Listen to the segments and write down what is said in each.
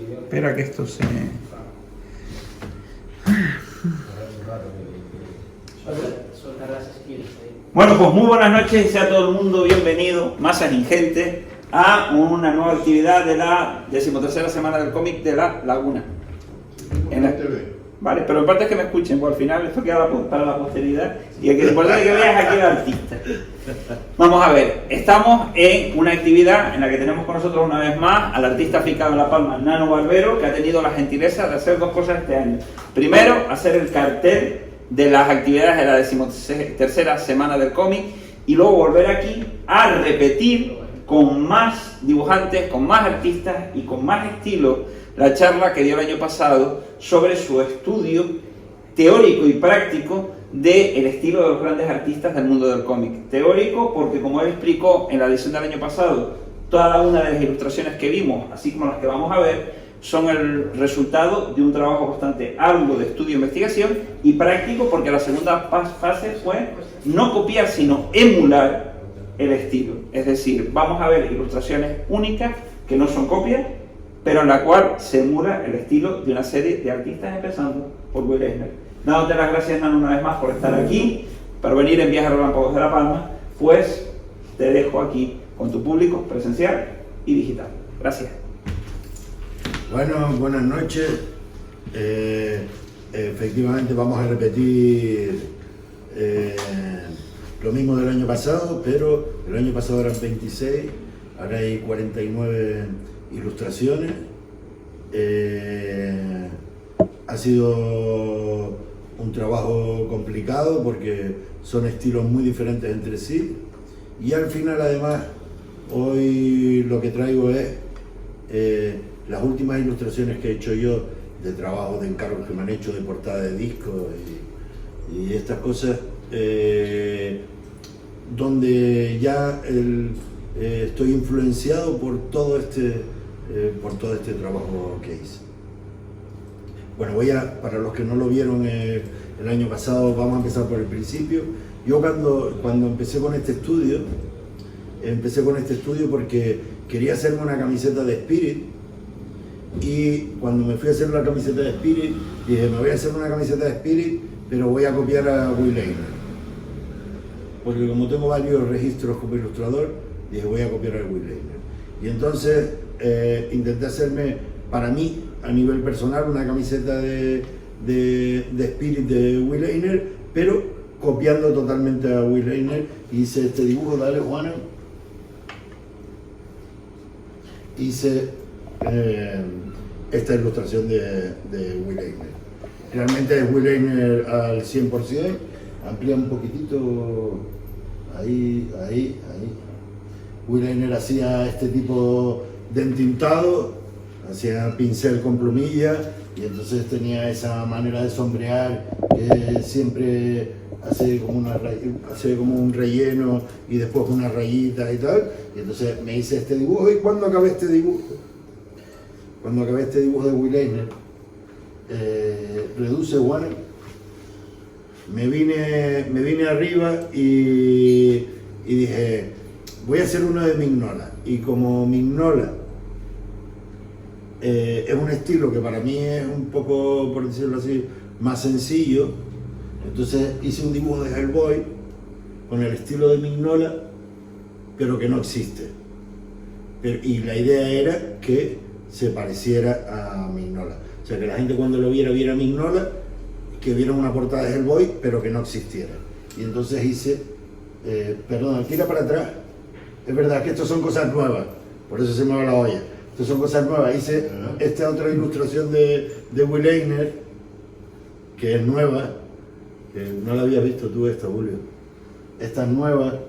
Espera que esto se... Bueno, pues muy buenas noches y sea todo el mundo bienvenido, masas ingentes, a una nueva actividad de la 13ª semana del cómic de La Laguna. Vale, pero en parte es que me escuchen, pues al final esto queda para la posteridad y lo importante es que veas aquí al artista. Vamos a ver, estamos en una actividad en la que tenemos con nosotros una vez más al artista afincado en La Palma, Nano Barbero, que ha tenido la gentileza de hacer dos cosas este año. Primero, hacer el cartel de las actividades de la 13ª semana del cómic y luego volver aquí a repetir con más dibujantes, con más artistas y con más estilo la charla que dio el año pasado sobre su estudio teórico y práctico del estilo de los grandes artistas del mundo del cómic. Teórico porque, como él explicó en la edición del año pasado, cada una de las ilustraciones que vimos, así como las que vamos a ver, son el resultado de un trabajo bastante arduo de estudio e investigación, y práctico porque la segunda fase fue no copiar sino emular el estilo. Es decir, vamos a ver ilustraciones únicas que no son copias, pero en la cual se emula el estilo de una serie de artistas, empezando por Will Eisner. Dándote las gracias, Nano, una vez más por estar aquí, para venir en Viajes Relámpagos de La Palma, pues te dejo aquí con tu público presencial y digital. Gracias. Bueno, buenas noches. Efectivamente vamos a repetir lo mismo del año pasado, pero el año pasado eran 26, ahora hay 49 ilustraciones. Ha sido un trabajo complicado porque son estilos muy diferentes entre sí, y al final además hoy lo que traigo es las últimas ilustraciones que he hecho yo de trabajos de encargos que me han hecho de portada de discos y estas cosas, donde ya estoy influenciado por todo este trabajo que hice. Bueno, para los que no lo vieron el año pasado, vamos a empezar por el principio. Yo cuando empecé con este estudio porque quería hacerme una camiseta de Spirit, y cuando me fui a hacer la camiseta de Spirit, dije, me voy a hacer una camiseta de Spirit, pero voy a copiar a Will Eisner. Porque como tengo varios registros como ilustrador, dije, voy a copiar a Will Eisner. Y entonces intenté hacerme, para mí, a nivel personal, una camiseta de Spirit de Will Eisner, pero copiando totalmente a Will Eisner. Hice este dibujo, dale Juana. Hice esta ilustración de Will Eisner. Realmente es Will Eisner al 100%, amplía un poquitito, ahí. Will Eisner hacía este tipo de entintado, hacía pincel con plumilla, y entonces tenía esa manera de sombrear que siempre hace como un relleno y después una rayita y tal. Y entonces me hice este dibujo, y cuando acabé este dibujo de Will Eisner, reduce Warner, me vine arriba y dije, voy a hacer uno de Mignola. Y como Mignola es un estilo que para mí es un poco, por decirlo así, más sencillo, entonces hice un dibujo de Hellboy con el estilo de Mignola, pero que no existe. Y la idea era que se pareciera a Mignola. O sea, que la gente cuando lo viera Mignola, que viera una portada de Hellboy, pero que no existiera. Y entonces hice, perdón, tira para atrás. Es verdad que estos son cosas nuevas, por eso se me va la olla. Estas son cosas nuevas. Hice esta otra ilustración de Will Eisner, que es nueva, que no la habías visto tú esta, Julio. Esta es nueva,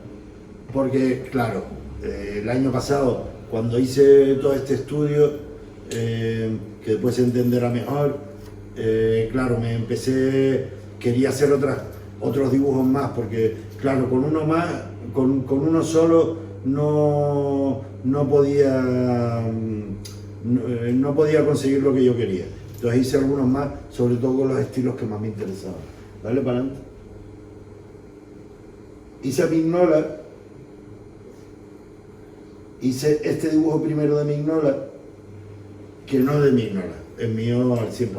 porque claro, el año pasado, cuando hice todo este estudio, que después se entenderá mejor, claro, quería hacer otros dibujos más, porque claro, con uno solo no podía conseguir lo que yo quería. Entonces hice algunos más, sobre todo con los estilos que más me interesaban. Dale para adelante. Hice a Mignola, hice este dibujo primero de Mignola, que no de Mignola, es mío al 100%.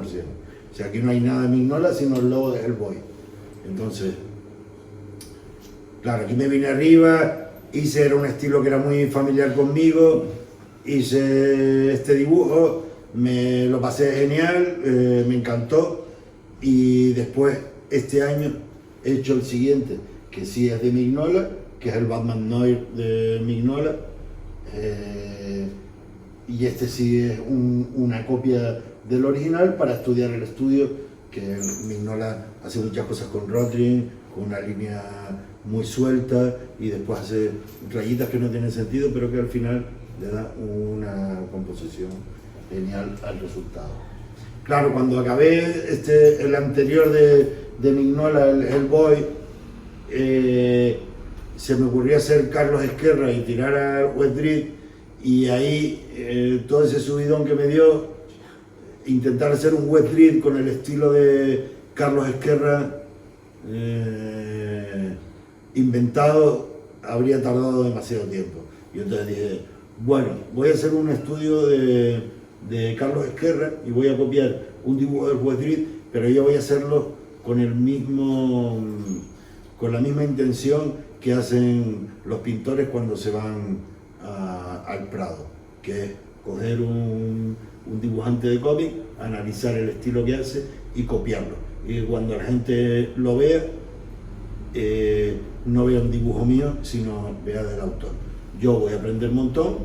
O sea, aquí no hay nada de Mignola, sino el logo de Hellboy. Entonces, claro, aquí me vine arriba, era un estilo que era muy familiar conmigo, hice este dibujo, me lo pasé genial, me encantó, y después este año he hecho el siguiente, que sí es de Mignola, que es el Batman Noir de Mignola, y este sí es una copia del original para estudiar el estudio, que Mignola hace muchas cosas con Rotring, con una línea muy suelta, y después hace rayitas que no tienen sentido, pero que al final le da una composición genial al resultado. Claro, cuando acabé el anterior de Mignola, el Hellboy, se me ocurrió hacer Carlos Ezquerra y tirar a Wet Dread, y ahí todo ese subidón que me dio, intentar hacer un Wet Dread con el estilo de Carlos Ezquerra inventado, habría tardado demasiado tiempo. Y entonces dije, bueno, voy a hacer un estudio de Carlos Ezquerra y voy a copiar un dibujo del Wet Dread, pero yo voy a hacerlo con la misma intención que hacen los pintores cuando se van al Prado, que es coger un dibujante de cómic, analizar el estilo que hace y copiarlo. Y cuando la gente lo vea, no vea un dibujo mío, sino vea del autor. Yo voy a aprender un montón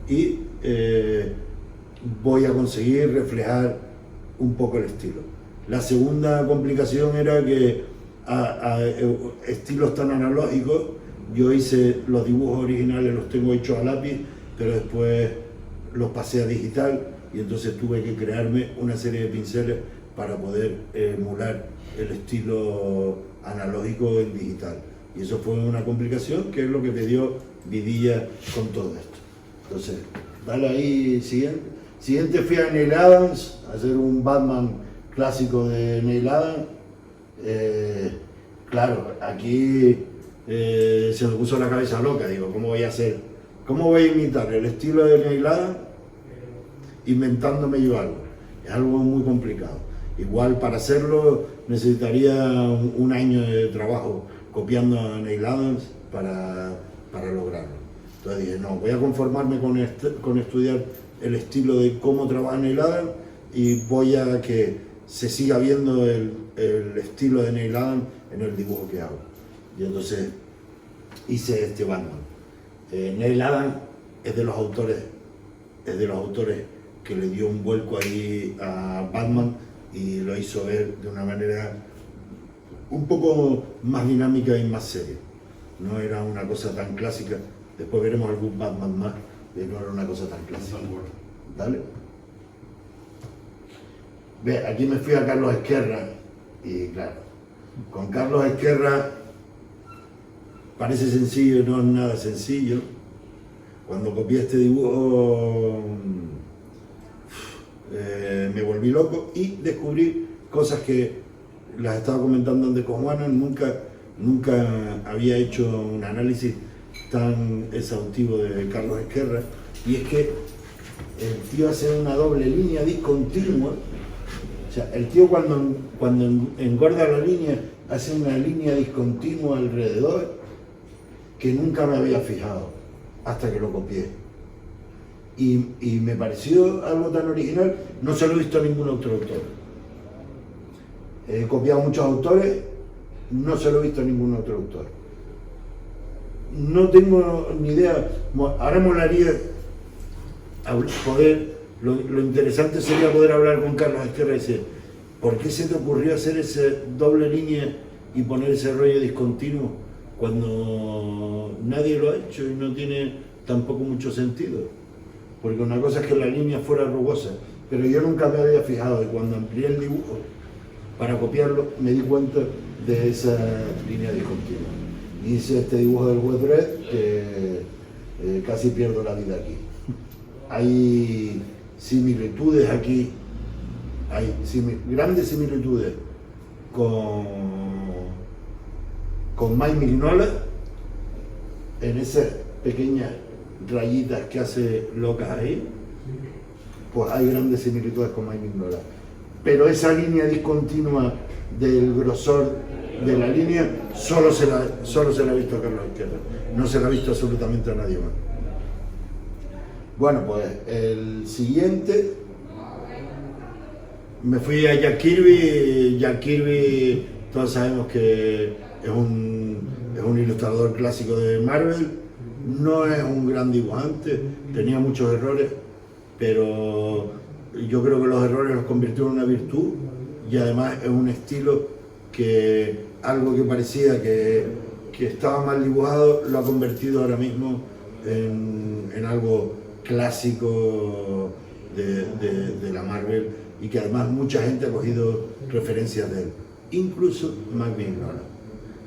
y voy a conseguir reflejar un poco el estilo. La segunda complicación era que a estilos tan analógicos, yo hice los dibujos originales, los tengo hechos a lápiz, pero después los pasé a digital, y entonces tuve que crearme una serie de pinceles para poder emular el estilo analógico en digital. Y eso fue una complicación, que es lo que me dio vidilla con todo esto. Entonces, dale ahí, siguiente. Siguiente fui a Neil Adams, a hacer un Batman clásico de Neil Adams. Claro, aquí se me puso la cabeza loca, digo, ¿cómo voy a hacer? ¿Cómo voy a imitar el estilo de Neil Adams inventándome yo algo? Es algo muy complicado. Igual para hacerlo necesitaría un año de trabajo copiando a Neil Adams para lograrlo. Entonces dije, no, voy a conformarme con estudiar el estilo de cómo trabaja Neil Adams, y voy a que se siga viendo el estilo de Neil Adams en el dibujo que hago. Y entonces hice este Batman. Neil Adams es de los autores que le dio un vuelco ahí a Batman y lo hizo ver de una manera un poco más dinámica y más seria. No era una cosa tan clásica. Después veremos algún Batman más, pero no era una cosa tan clásica. Dale. Ve, aquí me fui a Carlos Ezquerra, y claro, con Carlos Ezquerra parece sencillo, no es nada sencillo. Cuando copié este dibujo me volví loco y descubrí cosas que las estaba comentando antes con Juana. Nunca había hecho un análisis tan exhaustivo de Carlos Ezquerra, y es que el tío hace una doble línea discontinua. O sea, el tío cuando engorda la línea hace una línea discontinua alrededor que nunca me había fijado hasta que lo copié. Y me pareció algo tan original, no se lo he visto a ningún otro autor. He copiado a muchos autores, no se lo he visto a ningún otro autor. No tengo ni idea, ahora molaría poder, lo interesante sería poder hablar con Carlos Ezquerra y decir, ¿por qué se te ocurrió hacer esa doble línea y poner ese rollo discontinuo cuando nadie lo ha hecho y no tiene tampoco mucho sentido? Porque una cosa es que la línea fuera rugosa, pero yo nunca me había fijado, y cuando amplié el dibujo para copiarlo me di cuenta de esa línea discontinua. Hice este dibujo del Wet Dread que casi pierdo la vida aquí. Hay similitudes aquí, hay grandes similitudes con Mike Mignola en esas pequeñas rayitas que hace locas ahí, pues hay grandes similitudes con Mike Mignola. Pero esa línea discontinua del grosor de la línea solo se la ha visto a Carlos Izquierdo, no se la ha visto absolutamente a nadie más. Bueno, pues el siguiente, me fui a Jack Kirby. Jack Kirby, todos sabemos que es un ilustrador clásico de Marvel, no es un gran dibujante, tenía muchos errores, pero yo creo que los errores los convirtió en una virtud, y además es un estilo que algo que parecía que estaba mal dibujado lo ha convertido ahora mismo en algo clásico de la Marvel, y que además mucha gente ha cogido referencias de él, incluso Mike Mignola.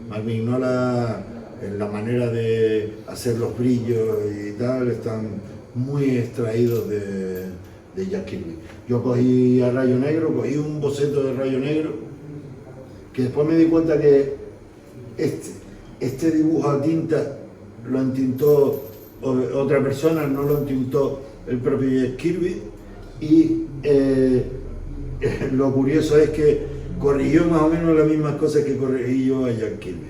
Mike Mignola, en la manera de hacer los brillos y tal, están muy extraídos de Jack Kirby. Yo cogí a Rayo Negro, cogí un boceto de Rayo Negro, que después me di cuenta que este dibujo a tinta lo entintó otra persona, no lo entintó el propio Jack Kirby, y lo curioso es que corrigió más o menos las mismas cosas que corregí yo a Jack Kirby,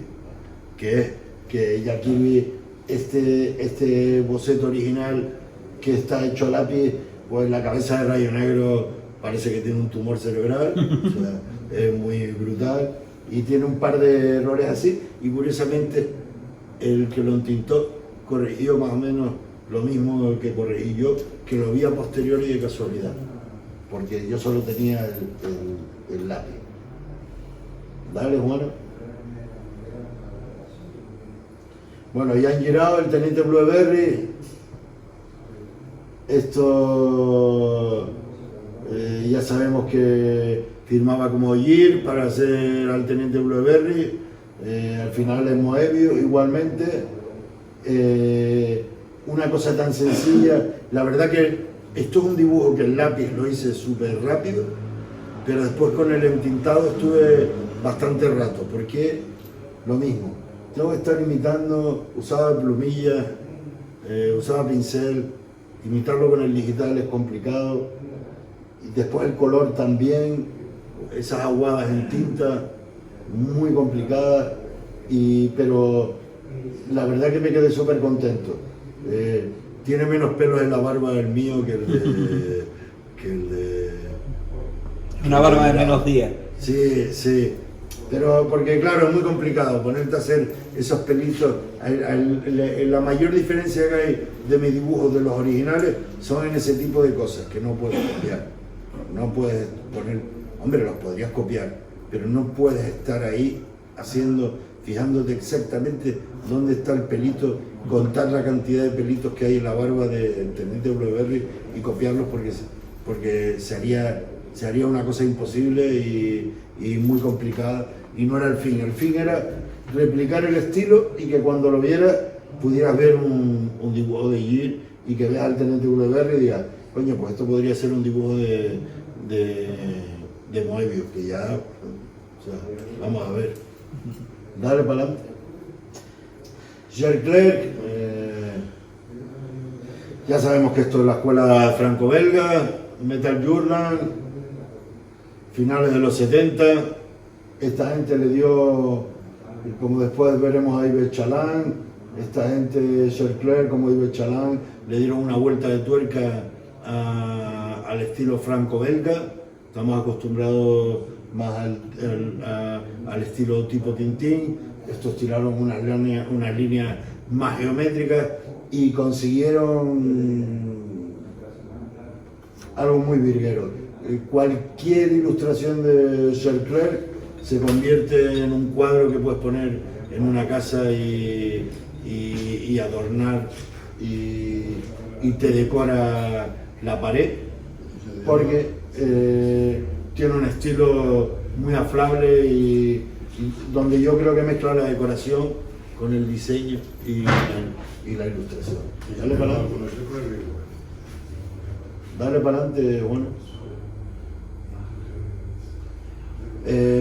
que es que Jack Kirby, este boceto original que está hecho a lápiz, pues la cabeza de Rayo Negro parece que tiene un tumor cerebral, o sea, es muy brutal, y tiene un par de errores así, y curiosamente el que lo entintó corrigió más o menos lo mismo que corregí yo, que lo vi a posteriori de casualidad, porque yo solo tenía el lápiz. Dale, Juan. Bueno, ya han girado el Teniente Blueberry. Esto ya sabemos que firmaba como Gir para hacer al Teniente Blueberry. Al final es Moebius igualmente. Una cosa tan sencilla, la verdad que esto es un dibujo que el lápiz lo hice súper rápido, pero después con el entintado estuve bastante rato, porque lo mismo, tengo que estar imitando, usaba plumilla, usaba pincel, imitarlo con el digital es complicado, y después el color también, esas aguadas en tinta, muy complicadas, pero la verdad que me quedé súper contento. Tiene menos pelos en la barba del mío que el de una barba de menos días. Sí, sí. Pero porque claro, es muy complicado ponerte a hacer esos pelitos. La mayor diferencia que hay de mis dibujos de los originales son en ese tipo de cosas que no puedes copiar. No puedes poner, hombre, los podrías copiar, pero no puedes estar ahí fijándote exactamente dónde está el pelito, contar la cantidad de pelitos que hay en la barba del Teniente Blueberry y copiarlos porque se haría una cosa imposible y muy complicada, y no era el fin. El fin era replicar el estilo y que cuando lo vieras pudieras ver un dibujo de Gir y que veas al Teniente Blueberry y digas, coño, pues esto podría ser un dibujo de Moebius, que ya, o sea, vamos a ver. Dale para adelante. Gilles Clerc, ya sabemos que esto es la escuela franco-belga, Metal Journal, finales de los 70. Esta gente le dio, como después veremos a Yves Chaland, esta gente, Gilles Clerc como Yves Chaland, le dieron una vuelta de tuerca al estilo franco-belga. Estamos acostumbrados más al estilo tipo Tintín. Estos tiraron unas líneas más geométricas y consiguieron algo muy virguero. Cualquier ilustración de Gilles Clerc se convierte en un cuadro que puedes poner en una casa y adornar y te decora la pared, porque tiene un estilo muy afable y donde yo creo que mezcla la decoración con el diseño y la ilustración. Dale para adelante. Dale para adelante, bueno.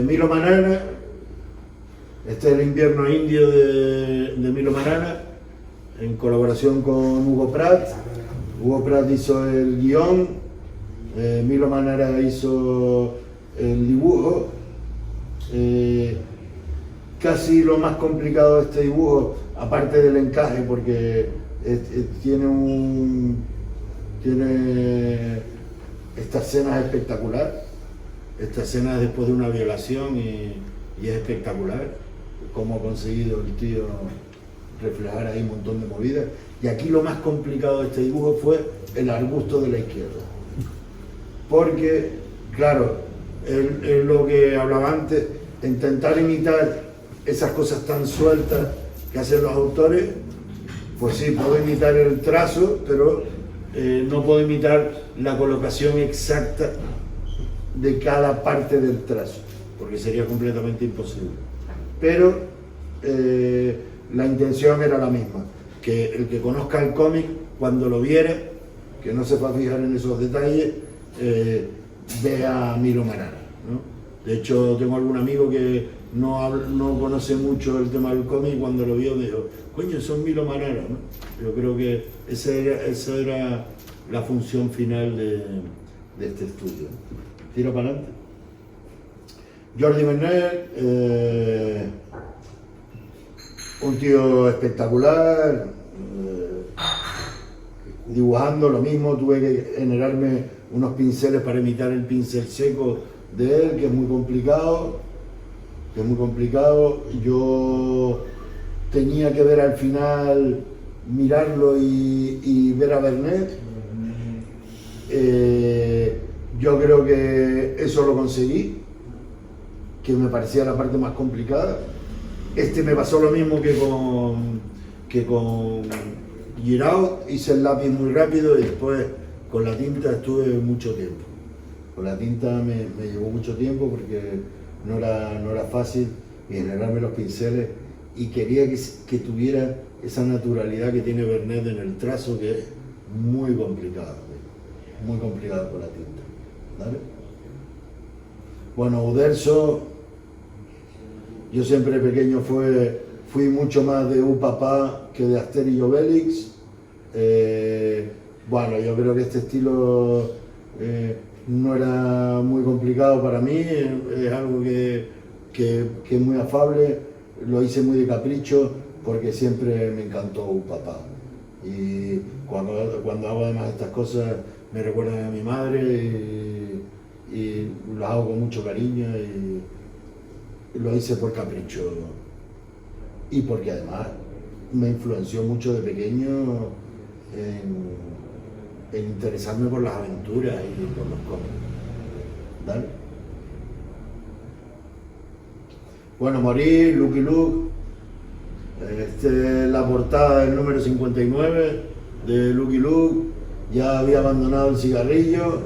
Milo Manara, este es el invierno indio de Milo Manara, en colaboración con Hugo Pratt. Hugo Pratt hizo el guión Milo Manara hizo el dibujo. Casi lo más complicado de este dibujo, aparte del encaje, porque tiene esta escena es espectacular. Esta escena es después de una violación y es espectacular cómo ha conseguido el tío reflejar ahí un montón de movidas. Y aquí lo más complicado de este dibujo fue el arbusto de la izquierda, porque claro, es lo que hablaba antes, intentar imitar esas cosas tan sueltas que hacen los autores. Pues sí, puedo imitar el trazo, pero no puedo imitar la colocación exacta de cada parte del trazo, porque sería completamente imposible. Pero la intención era la misma, que el que conozca el cómic, cuando lo viera, que no se va a fijar en esos detalles, vea a Milo Manara, ¿no? De hecho, tengo algún amigo que no conoce mucho el tema del cómic, y cuando lo vio me dijo, coño, son Milo Manara, ¿no? Yo creo que esa era la función final de este estudio. Tira para adelante. Jordi Vernet, un tío espectacular, dibujando lo mismo, tuve que generarme unos pinceles para imitar el pincel seco de él, que es muy complicado, Yo tenía que ver al final, mirarlo y ver a Vernet. Yo creo que eso lo conseguí, que me parecía la parte más complicada. Me pasó lo mismo que con Giraud, hice el lápiz muy rápido y después con la tinta estuve mucho tiempo. Con la tinta me llevó mucho tiempo porque no era fácil generarme los pinceles y quería que tuviera esa naturalidad que tiene Vernet en el trazo, que es muy complicado con la tinta. ¿Vale? Bueno, Uderzo, yo siempre pequeño fui mucho más de Upapá que de Asterix y Obelix. Bueno, yo creo que este estilo no era muy complicado para mí, es algo que es muy afable, lo hice muy de capricho porque siempre me encantó Upapá. Y cuando hago además estas cosas me recuerdan a mi madre y lo hago con mucho cariño y lo hice por capricho y porque además me influenció mucho de pequeño en interesarme por las aventuras y por los cómics. ¿Vale? Bueno, morí, Lucky Luke. La portada del número 59 de Lucky Luke. Ya había abandonado el cigarrillo.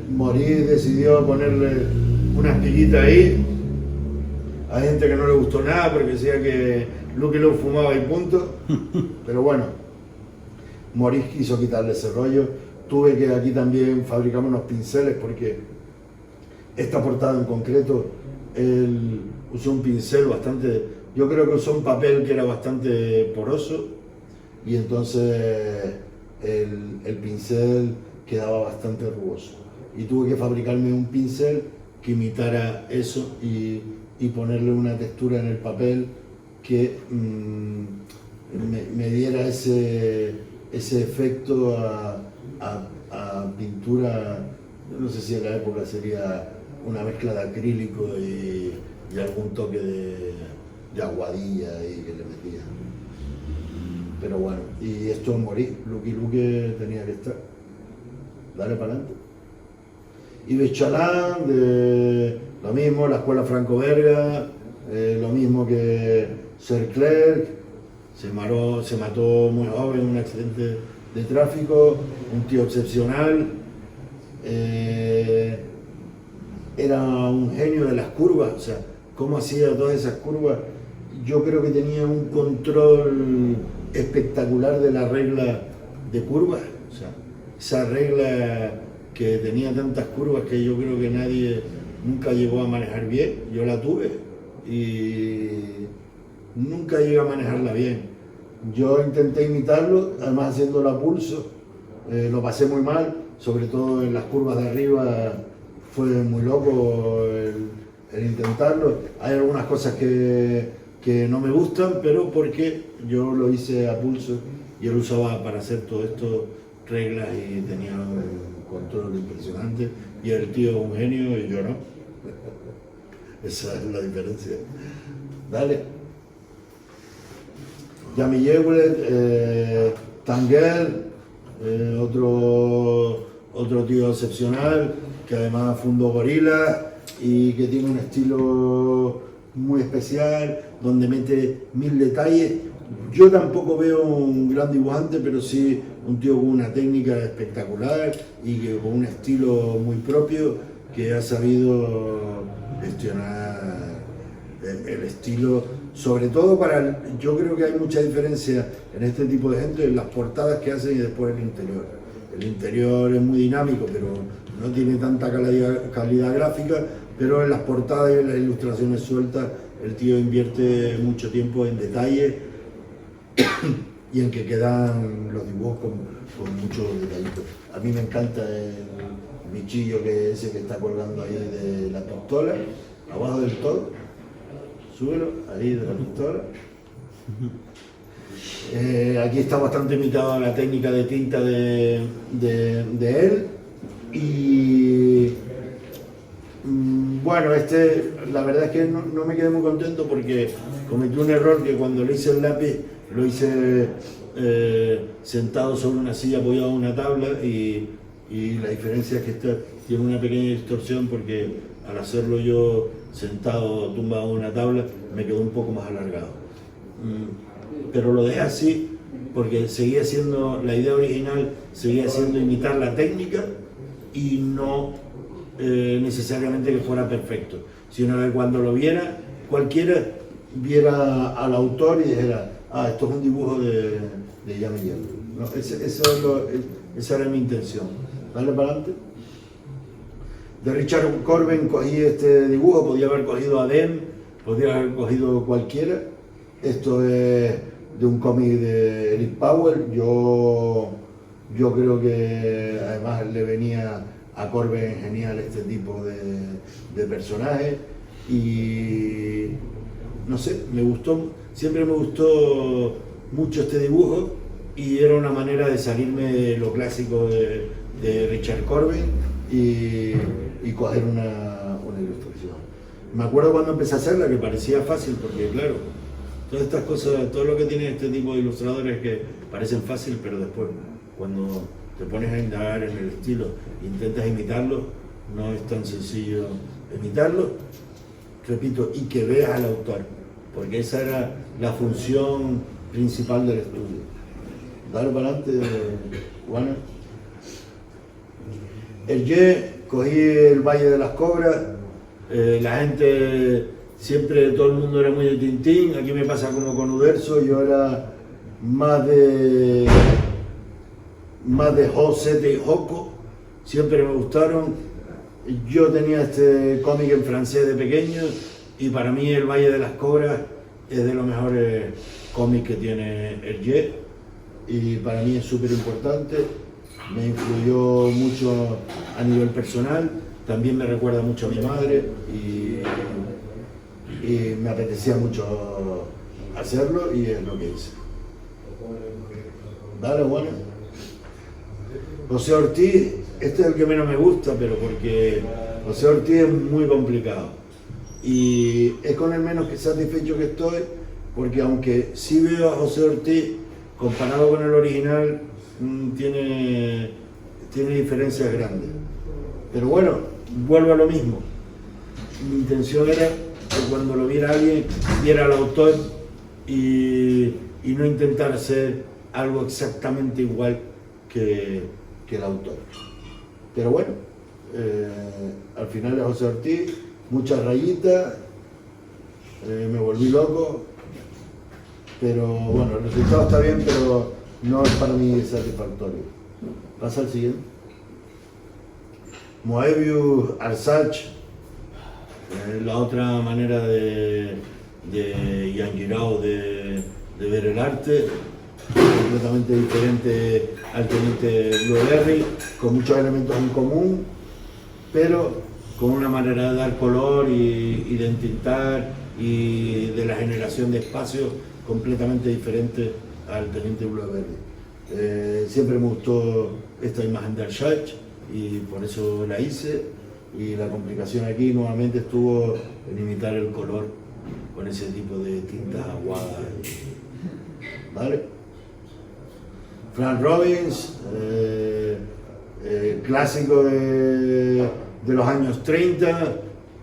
Morí decidió ponerle una espiguita ahí. Hay gente que no le gustó nada porque decía que Lucky Luke fumaba y punto. Pero bueno, Morí quiso quitarle ese rollo. Tuve que aquí también fabricar unos pinceles porque esta portada en concreto, él usó un pincel bastante, yo creo que usó un papel que era bastante poroso y entonces el pincel quedaba bastante rugoso. Y tuve que fabricarme un pincel que imitara eso y ponerle una textura en el papel que me diera ese efecto a pintura. No sé si en la época sería una mezcla de acrílico y algún toque de aguadilla ahí que le metía. Pero bueno, y esto morí, Lucky Luke tenía que estar. Dale para adelante. Y Bechalán, lo mismo, la escuela Franco-Verga, lo mismo que Serclerc, se mató muy joven en un accidente de tráfico, un tío excepcional. Era un genio de las curvas, o sea, cómo hacía todas esas curvas. Yo creo que tenía un control espectacular de la regla de curvas, o sea, esa regla que tenía tantas curvas que yo creo que nadie nunca llegó a manejar bien. Yo la tuve y nunca llegué a manejarla bien. Yo intenté imitarlo, además haciéndola a pulso, lo pasé muy mal, sobre todo en las curvas de arriba, fue muy loco el intentarlo. Hay algunas cosas que no me gustan, pero porque yo lo hice a pulso y él usaba para hacer todo esto reglas y tenía un control impresionante, y el tío es un genio y yo no. Esa es la diferencia. Dale. Yami Yewlet, Tanguel, otro tío excepcional que además fundó Gorilla y que tiene un estilo muy especial donde mete 1000 detalles. Yo tampoco veo un gran dibujante, pero sí un tío con una técnica espectacular y que con un estilo muy propio, que ha sabido gestionar el estilo, sobre todo yo creo que hay mucha diferencia en este tipo de gente en las portadas que hacen y después el interior. El interior es muy dinámico, pero no tiene tanta calidad gráfica, pero en las portadas y en las ilustraciones sueltas el tío invierte mucho tiempo en detalle y en que quedan los dibujos con muchos detallitos. A mí me encanta el bichillo ese que está colgando ahí de la pistola, abajo del todo. Súbelo, ahí de la pistola. Aquí está bastante imitado la técnica de tinta de él. Y bueno, la verdad es que no me quedé muy contento porque cometí un error que cuando le hice el lápiz lo hice sentado sobre una silla apoyado en una tabla, y la diferencia es que esta tiene una pequeña distorsión porque al hacerlo yo sentado tumbado en una tabla me quedó un poco más alargado. Pero lo dejé así porque seguía siendo la idea original, seguía siendo imitar la técnica y no necesariamente que fuera perfecto, sino que cuando lo viera, cualquiera viera al autor y dijera, esto es un dibujo de Yami Yewlet. ¿No? Esa era mi intención. Dale para adelante. De Richard Corben cogí este dibujo, podía haber cogido a Dem, podía haber cogido cualquiera. Esto es de un cómic de Eric Powell. Yo creo que además le venía a Corben genial este tipo de personaje y no sé, siempre me gustó mucho este dibujo y era una manera de salirme de lo clásico de Richard Corben y coger una ilustración. Me acuerdo cuando empecé a hacerla que parecía fácil porque claro, todas estas cosas, todo lo que tiene este tipo de ilustradores que parecen fácil, pero después cuando te pones a indagar en el estilo, intentas imitarlo, no es tan sencillo imitarlo, repito, y que veas al autor, porque esa era la función principal del estudio. Dale para adelante, Juana. Cogí el Valle de las Cobras, la gente, siempre todo el mundo era muy de Tintín, aquí me pasa como con Uderzo, yo era más de José y Joco, siempre me gustaron. Yo tenía este cómic en francés de pequeño y para mí el Valle de las Cobras es de los mejores cómics que tiene Hergé y para mí es súper importante, me influyó mucho a nivel personal, también me recuerda mucho a mi madre y me apetecía mucho hacerlo y es lo que hice. Dale, bueno. José Ortiz, este es el que menos me gusta, pero porque José Ortiz es muy complicado y es con el menos que satisfecho que estoy, porque aunque sí veo a José Ortiz comparado con el original, tiene diferencias grandes, pero bueno, vuelvo a lo mismo. Mi intención era que cuando lo viera alguien, viera al autor y no intentar hacer algo exactamente igual que el autor. Pero bueno, al final de José Ortiz, muchas rayitas, me volví loco, pero bueno, el resultado está bien, pero no es para mí satisfactorio. Pasa al siguiente. Moebius Arsach, la otra manera de Ian Giraud de ver el arte. completamente diferente al teniente Blueberry, con muchos elementos en común, pero con una manera de dar color y de entintar y de la generación de espacios completamente diferente al teniente Blueberry. Siempre me gustó esta imagen del Church y por eso la hice, y la complicación aquí nuevamente estuvo en imitar el color con ese tipo de tintas aguadas, ¿vale? Frank Robbins, clásico de los años 30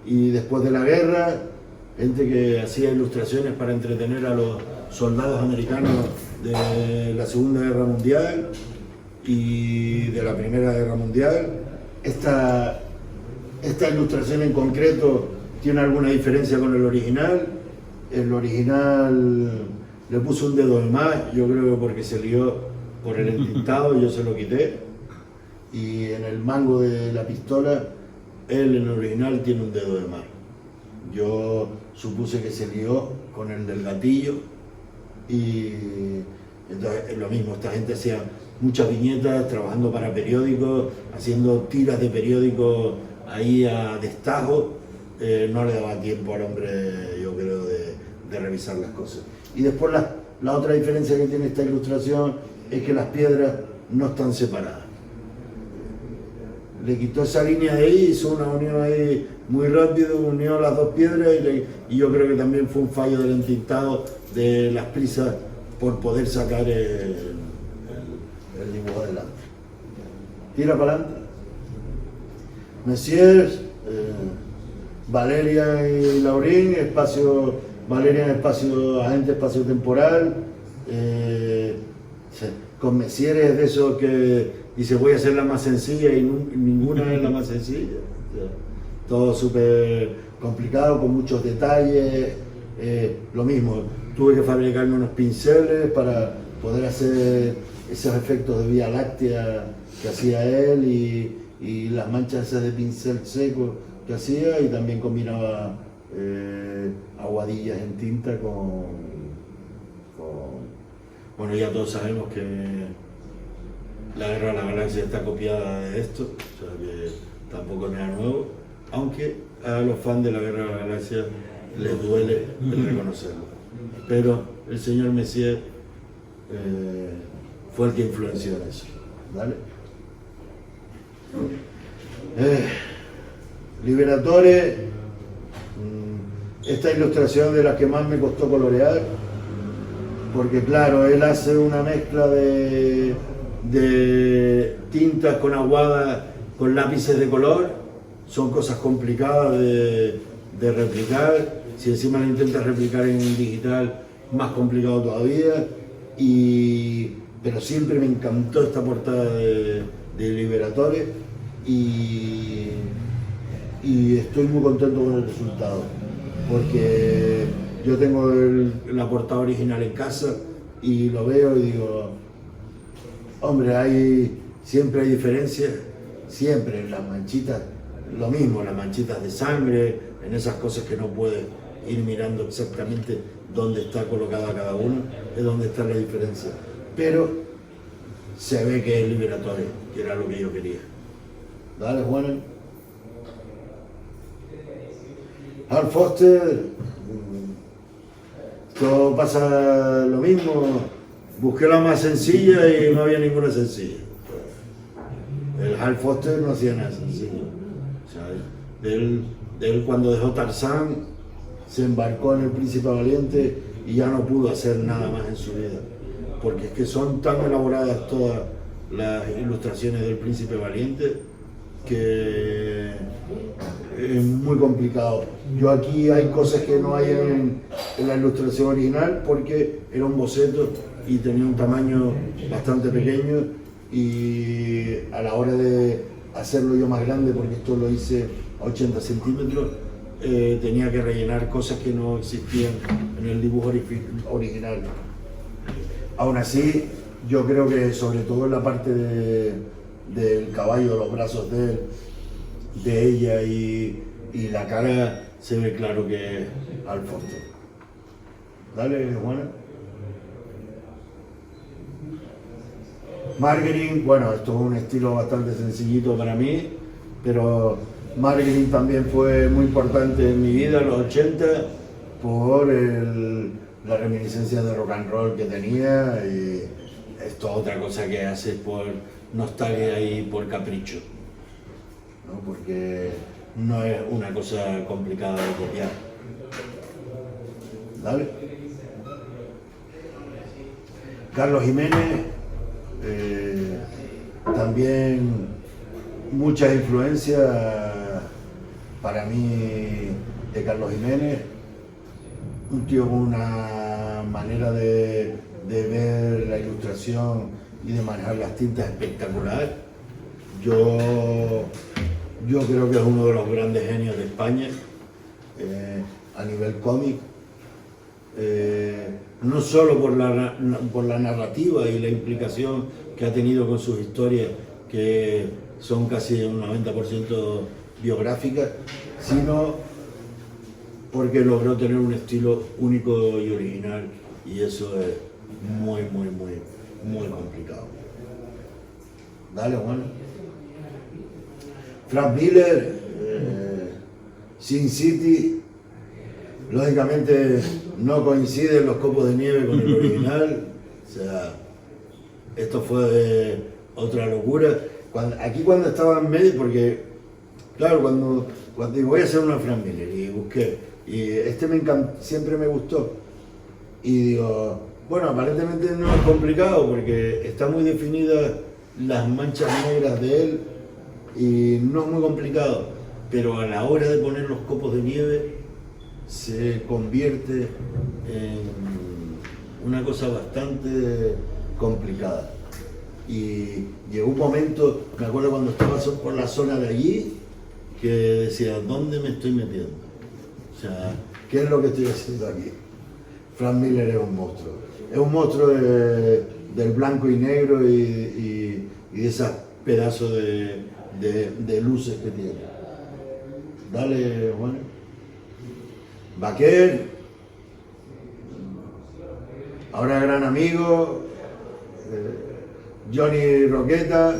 y después de la guerra, gente que hacía ilustraciones para entretener a los soldados americanos de la Segunda Guerra Mundial y de la Primera Guerra Mundial. Esta ilustración en concreto tiene alguna diferencia con el original. El original le puso un dedo de más, yo creo que porque se lió por el entintado, yo se lo quité. Y en el mango de la pistola, él en el original tiene un dedo de más. Yo supuse que se lió con el del gatillo, y entonces es lo mismo. Esta gente hacía muchas viñetas, trabajando para periódicos, haciendo tiras de periódicos ahí a destajo. No le daba tiempo al hombre, yo creo, de revisar las cosas. Y después la otra diferencia que tiene esta ilustración es que las piedras no están separadas. Le quitó esa línea de ahí, hizo una unión ahí muy rápido, unió las dos piedras, y yo creo que también fue un fallo del entintado, de las prisas por poder sacar el dibujo adelante. Tira para adelante. Messier, Valeria y Laurín, Valeria en espacio, agente espacio-temporal. Con Messier es de esos que dice voy a hacer la más sencilla y ninguna es la más sencilla. Todo súper complicado, con muchos detalles. Lo mismo, tuve que fabricarme unos pinceles para poder hacer esos efectos de Vía Láctea que hacía él, y las manchas esas de pincel seco que hacía, y también combinaba aguadillas en tinta con... Bueno, ya todos sabemos que la Guerra de la Galaxia está copiada de esto, o sea que tampoco es nada nuevo, aunque a los fans de la Guerra de la Galaxia les duele el reconocerlo. Pero el señor Messier fue el que influenció en eso. ¿Vale? Liberatore, esta ilustración de las que más me costó colorear, porque claro, él hace una mezcla de tintas con aguadas, con lápices de color. Son cosas complicadas de replicar. Si encima lo intentas replicar en digital, más complicado todavía. Pero siempre me encantó esta portada de Liberatore, y estoy muy contento con el resultado, porque yo tengo la portada original en casa y lo veo y digo, hombre, siempre hay diferencias, siempre en las manchitas, lo mismo, las manchitas de sangre, en esas cosas que no puedes ir mirando exactamente dónde está colocada cada una, es donde está la diferencia. Pero se ve que es Liberatore, que era lo que yo quería. Dale, Juan. Hal Foster, todo pasa lo mismo. Busqué la más sencilla y no había ninguna sencilla. El Hal Foster no hacía nada sencillo. O sea, él cuando dejó Tarzán se embarcó en El Príncipe Valiente y ya no pudo hacer nada más en su vida. Porque es que son tan elaboradas todas las ilustraciones del Príncipe Valiente que es muy complicado. Yo aquí hay cosas que no hay en la ilustración original porque era un boceto y tenía un tamaño bastante pequeño, y a la hora de hacerlo yo más grande, porque esto lo hice a 80 centímetros, tenía que rellenar cosas que no existían en el dibujo original. Aún así, yo creo que sobre todo en la parte del caballo, los brazos de ella y la cara, se ve claro que es Hal Foster. Dale, Juana. Marguerite, bueno, esto es un estilo bastante sencillito para mí, pero Marguerite también fue muy importante en mi vida en los 80 por la reminiscencia de rock and roll que tenía, y esto es otra cosa que hace por nostalgia y por capricho, ¿no? Porque no es una cosa complicada de copiar. ¿Vale? Carlos Jiménez, también muchas influencias para mí de Carlos Jiménez, un tío con una manera de ver la ilustración y de manejar las tintas espectacular. Yo creo que es uno de los grandes genios de España a nivel cómic, no solo por la narrativa y la implicación que ha tenido con sus historias, que son casi un 90% biográficas, sino porque logró tener un estilo único y original, y eso es muy complicado. Dale, Juan. Frank Miller, Sin City, lógicamente no coinciden los copos de nieve con el original, o sea, esto fue otra locura. Cuando estaba en medio, porque claro, cuando digo voy a hacer una Frank Miller y busqué, y este siempre me gustó, y digo, bueno, aparentemente no es complicado porque está muy definidas las manchas negras de él y no es muy complicado, pero a la hora de poner los copos de nieve se convierte en una cosa bastante complicada. Y llegó un momento, me acuerdo cuando estaba por la zona de allí, que decía, ¿dónde me estoy metiendo? O sea, ¿qué es lo que estoy haciendo aquí? Frank Miller es un monstruo. Es un monstruo del blanco y negro y de esos pedazos de luces que tiene. Dale, Juan. Baquer, ahora gran amigo. Johnny Roqueta.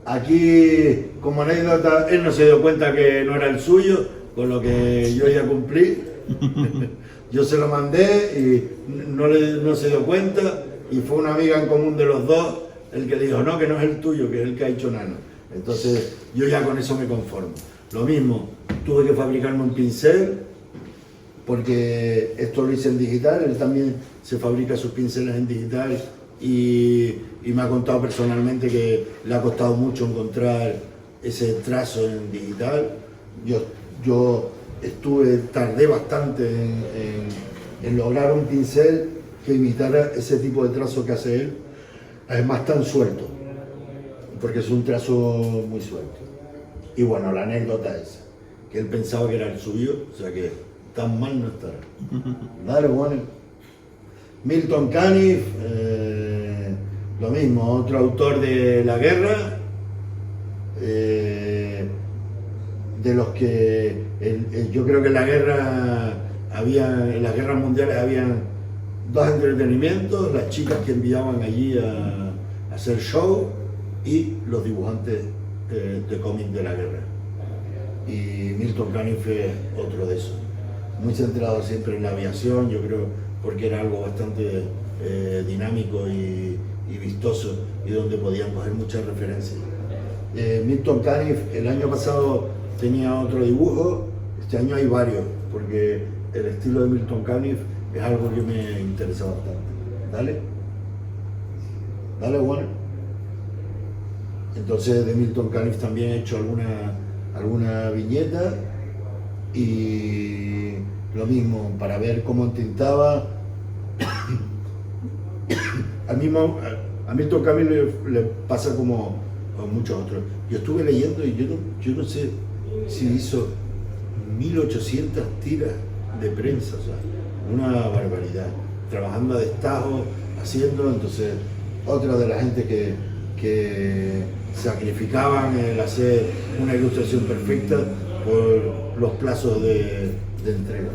Aquí, como anécdota, él no se dio cuenta que no era el suyo, con lo que yo ya cumplí. Yo se lo mandé y no se dio cuenta, y fue una amiga en común de los dos el que dijo, no, que no es el tuyo, que es el que ha hecho Nano. Entonces yo ya con eso me conformo. Lo mismo, tuve que fabricarme un pincel, porque esto lo hice en digital, él también se fabrica sus pinceles en digital, y me ha contado personalmente que le ha costado mucho encontrar ese trazo en digital. Yo tardé bastante en lograr un pincel que imitara ese tipo de trazo que hace él, además tan suelto, porque es un trazo muy suelto. Y bueno, la anécdota es que él pensaba que era el suyo, o sea que tan mal no estará. Dale, bueno. Milton Caniff, lo mismo, otro autor de la guerra, de los que yo creo que en las guerras mundiales habían dos entretenimientos: las chicas que enviaban allí a hacer show y los dibujantes de cómics de la guerra. Y Milton Caniff es otro de esos, muy centrado siempre en la aviación, yo creo, porque era algo bastante dinámico y vistoso, y donde podían coger muchas referencias. Milton Caniff el año pasado tenía otro dibujo, este año hay varios, porque el estilo de Milton Caniff es algo que me interesa bastante. Dale, bueno. Entonces de Milton Caniff también he hecho alguna viñeta, y lo mismo, para ver cómo entintaba. A Milton Caniff le pasa como a muchos otros. Yo estuve leyendo y yo no sé si hizo 1800 tiras de prensa, o sea, una barbaridad, trabajando a destajo, haciendo. Entonces, otra de la gente que sacrificaban el hacer una ilustración perfecta por los plazos de entrega.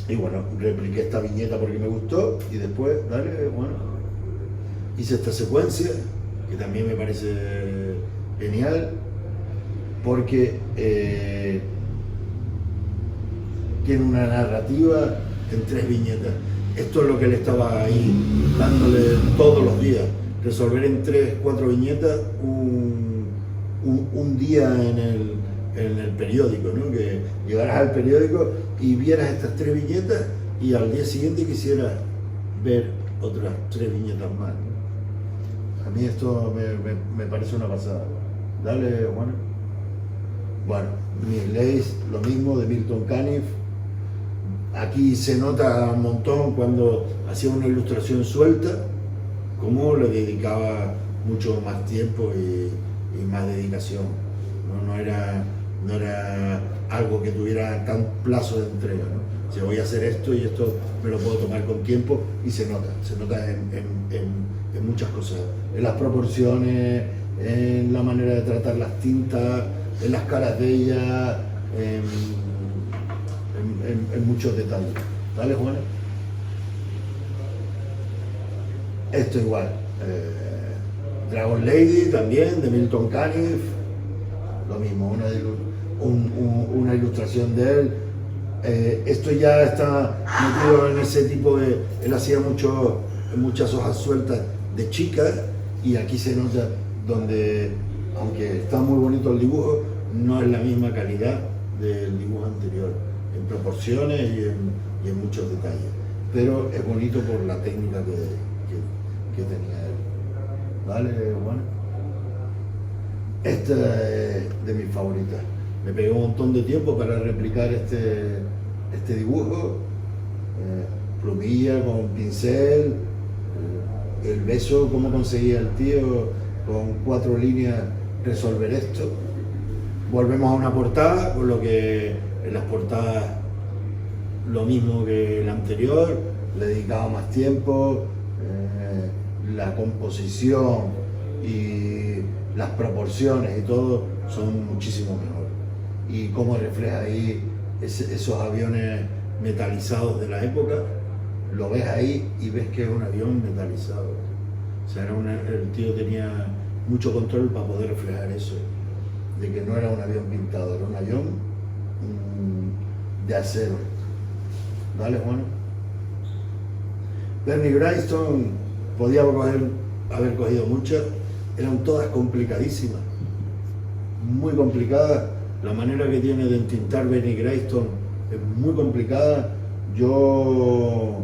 Y bueno, repliqué esta viñeta porque me gustó, y después, dale, bueno. hice esta secuencia, que también me parece genial, porque tiene una narrativa en 3 viñetas. Esto es lo que él estaba ahí dándole todos los días, resolver en 3, 4 viñetas un día en el periódico, ¿no? Que llegaras al periódico y vieras estas 3 viñetas y al día siguiente quisieras ver otras 3 viñetas más, ¿no? A mí esto me parece una pasada. Dale, Juan. Bueno, Miss Lace, lo mismo, de Milton Caniff. Aquí se nota un montón cuando hacía una ilustración suelta, cómo le dedicaba mucho más tiempo y más dedicación. No era algo que tuviera tan plazo de entrega, ¿no? Si voy a hacer esto y esto me lo puedo tomar con tiempo, y se nota en muchas cosas, en las proporciones, en la manera de tratar las tintas, en las caras de ella, en muchos detalles. ¿Vale, Juan? Esto igual. Dragon Lady también, de Milton Caniff, lo mismo, una ilustración de él. Esto ya está metido en ese tipo de... Él hacía muchas hojas sueltas de chicas, y aquí se nota donde, aunque está muy bonito el dibujo, no es la misma calidad del dibujo anterior, en proporciones y en muchos detalles. Pero es bonito por la técnica que tenía él. ¿Vale, Juan? Esta es de mis favoritas. Me pegué un montón de tiempo para replicar este dibujo. Plumilla con pincel, el beso, cómo conseguía el tío con 4 líneas resolver esto. Volvemos a una portada, por lo que en las portadas lo mismo que el anterior, le dedicaba más tiempo, la composición y las proporciones y todo son muchísimo mejor. Y cómo refleja ahí esos aviones metalizados de la época, lo ves ahí y ves que es un avión metalizado. O sea, el tío tenía mucho control para poder reflejar eso, de que no era un avión pintado, era un avión de acero. ¿Vale, Juan? Bernie Wrightson podía haber cogido muchas, eran todas complicadísimas, muy complicadas. La manera que tiene de entintar Bernie Wrightson es muy complicada. Yo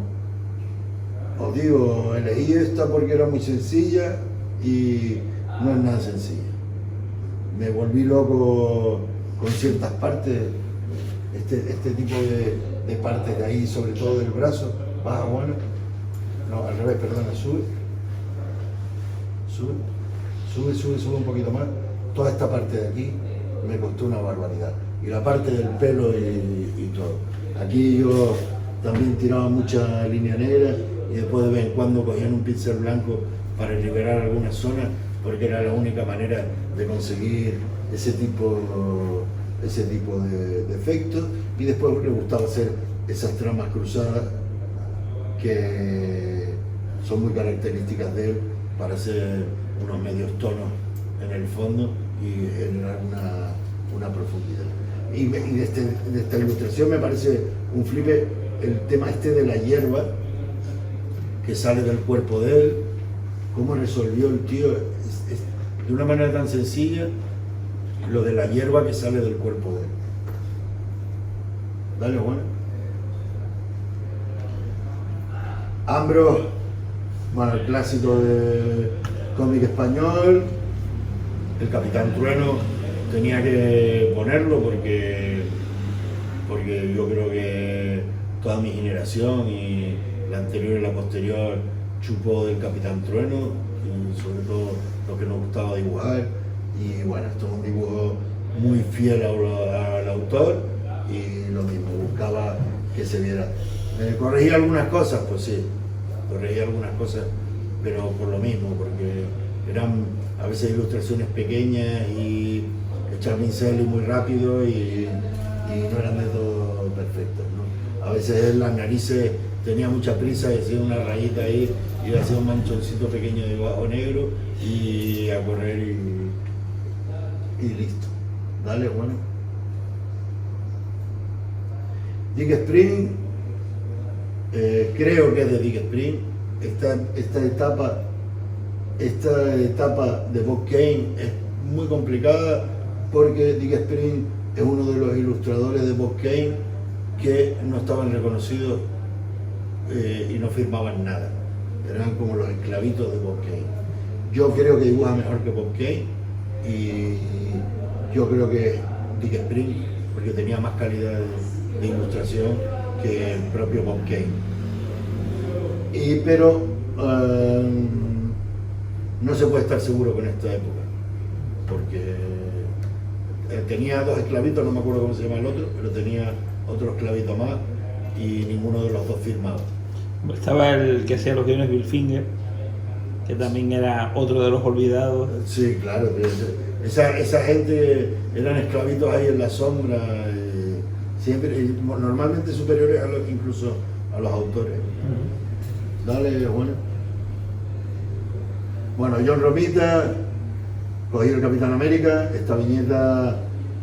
os digo, elegí esta porque era muy sencilla y no es nada sencilla. Me volví loco con ciertas partes, este tipo de partes de ahí, sobre todo del brazo. Baja, bueno. No, al revés, perdona, sube un poquito más. Toda esta parte de aquí me costó una barbaridad. Y la parte del pelo y todo. Aquí yo también tiraba mucha línea negra y después de vez en cuando cogían un pincel blanco para liberar algunas zonas, porque era la única manera de conseguir ese tipo de efectos. Y después le gustaba hacer esas tramas cruzadas que son muy características de él, para hacer unos medios tonos en el fondo y generar una profundidad. Y de esta ilustración me parece un flipe el tema de la hierba que sale del cuerpo de él, cómo resolvió el tío de una manera tan sencilla lo de la hierba que sale del cuerpo de él. Dale, Juan. Ambros, bueno, el clásico de cómic español. El Capitán Trueno tenía que ponerlo porque yo creo que toda mi generación y la anterior y la posterior chupó del Capitán Trueno, y sobre todo lo que nos gustaba dibujar. Y bueno, esto es un dibujo muy fiel al autor, y lo mismo, buscaba que se viera. Corregía algunas cosas, pues sí, corregía algunas cosas, pero por lo mismo, porque eran a veces ilustraciones pequeñas y hechas pincel y muy rápido, y no eran de todo perfectas, ¿no? A veces las narices tenía mucha prisa y hacía una rayita ahí y hacía un manchoncito pequeño de bajo negro y a correr y listo. Dale, bueno. Dick Spring, creo que es de Dick Spring. Esta etapa de Bob Kane es muy complicada porque Dick Spring es uno de los ilustradores de Bob Kane que no estaban reconocidos y no firmaban nada. Eran como los esclavitos de Bob Kane. Yo creo que dibuja mejor que Bob Kane y yo creo que Dick Spring, porque tenía más calidad de ilustración que el propio Bob Kane. Pero no se puede estar seguro con esta época, porque tenía dos esclavitos, no me acuerdo cómo se llama el otro, pero tenía otro esclavito más y ninguno de los dos firmaba. Estaba el que hacía los guiones Bill Finger, que también era otro de los olvidados. Sí, claro, esa gente eran esclavitos ahí en la sombra, siempre, normalmente superiores incluso a los autores. Dale, bueno. Bueno, John Romita, cogí el Capitán América, esta viñeta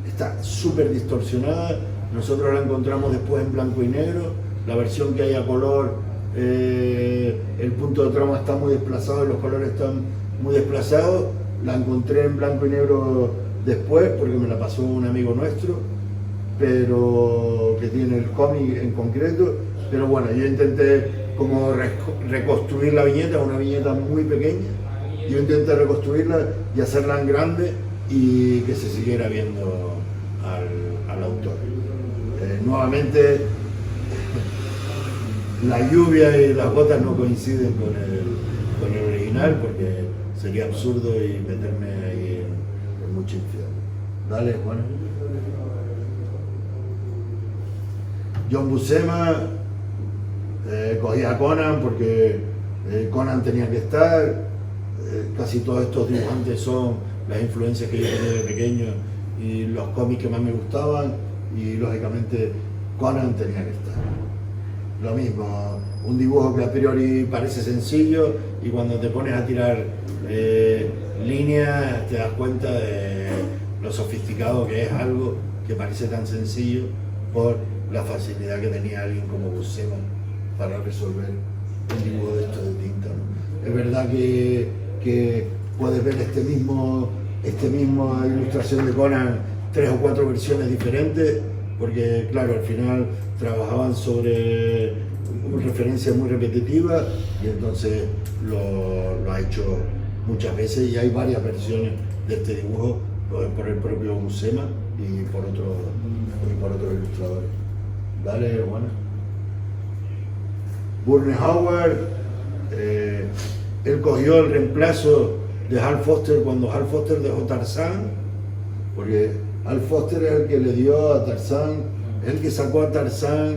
está súper distorsionada, nosotros la encontramos después en blanco y negro, la versión que hay a color, el punto de trama está muy desplazado y los colores están muy desplazados, la encontré en blanco y negro después porque me la pasó un amigo nuestro, pero que tiene el cómic en concreto, pero bueno, yo intenté como reconstruir la viñeta, una viñeta muy pequeña, yo intenté reconstruirla y hacerla en grande y que se siguiera viendo al autor. Nuevamente, la lluvia y las gotas no coinciden con el original porque sería absurdo y meterme ahí en mucho infierno. Dale, Juan. John Buscema, cogí a Conan porque Conan tenía que estar. Casi todos estos dibujantes son las influencias que yo tenía de pequeño y los cómics que más me gustaban y lógicamente Conan tenía que estar. Lo mismo, un dibujo que a priori parece sencillo y cuando te pones a tirar líneas te das cuenta de lo sofisticado que es algo que parece tan sencillo por la facilidad que tenía alguien como Buscema para resolver un dibujo de esto de tinta, ¿no? Es verdad que puedes ver esta misma ilustración de Conan 3 o 4 versiones diferentes, porque claro, al final trabajaban sobre referencias muy repetitivas y entonces lo ha hecho muchas veces y hay varias versiones de este dibujo por el propio Buscema y por otros ilustradores. Dale, Juana. Burne Howard, él cogió el reemplazo de Hal Foster cuando Hal Foster dejó Tarzán, porque Hal Foster es el que le dio a Tarzán, es el que sacó a Tarzán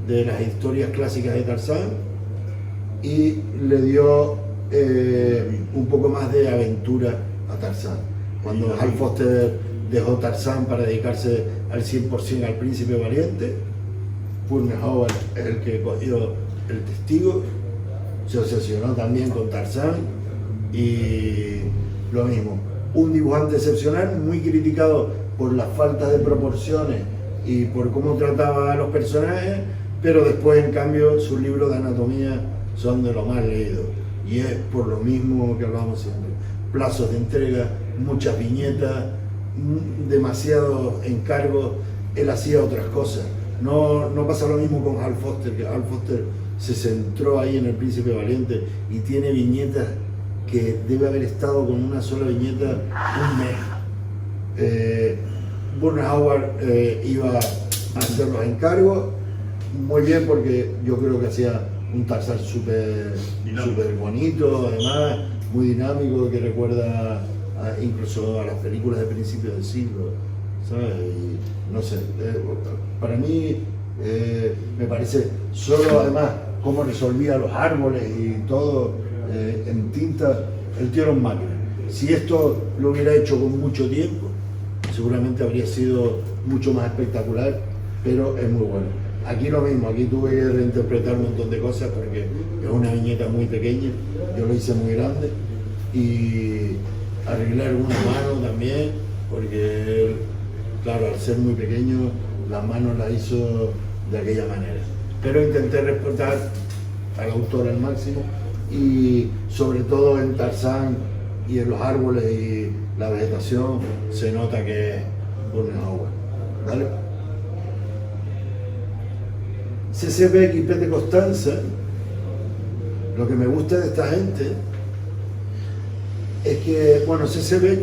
de las historias clásicas de Tarzán y le dio un poco más de aventura a Tarzán. Cuando Hal Foster dejó Tarzán para dedicarse al 100% al Príncipe Valiente, Burne Howard es el que cogió El Testigo, se obsesionó también con Tarzán y lo mismo, un dibujante excepcional, muy criticado por la falta de proporciones y por cómo trataba a los personajes, pero después en cambio sus libros de anatomía son de lo más leídos y es por lo mismo que hablamos siempre, plazos de entrega, muchas viñetas, demasiados encargos, él hacía otras cosas. No pasa lo mismo con Hal Foster, que Hal Foster se centró ahí en El Príncipe Valiente y tiene viñetas que debe haber estado con una sola viñeta un mes. Burne Howard iba a hacer los encargos muy bien porque yo creo que hacía un Tarzán súper bonito, además muy dinámico, que recuerda incluso a las películas de principios del siglo, ¿sabes? Y no sé, para mí me parece solo además cómo resolvía los árboles y todo en tinta, el tío era un máquina. Si esto lo hubiera hecho con mucho tiempo, seguramente habría sido mucho más espectacular, pero es muy bueno. Aquí lo mismo, aquí tuve que reinterpretar un montón de cosas porque es una viñeta muy pequeña, yo lo hice muy grande y arreglar una mano también, porque claro, al ser muy pequeño, las manos las hizo de aquella manera. Pero intenté respetar al autor al máximo y sobre todo en Tarzán y en los árboles y la vegetación se nota que es Borneo, ¿vale? C.C. Beck y Pete Costanza, lo que me gusta de esta gente es que, bueno, C.C. Beck,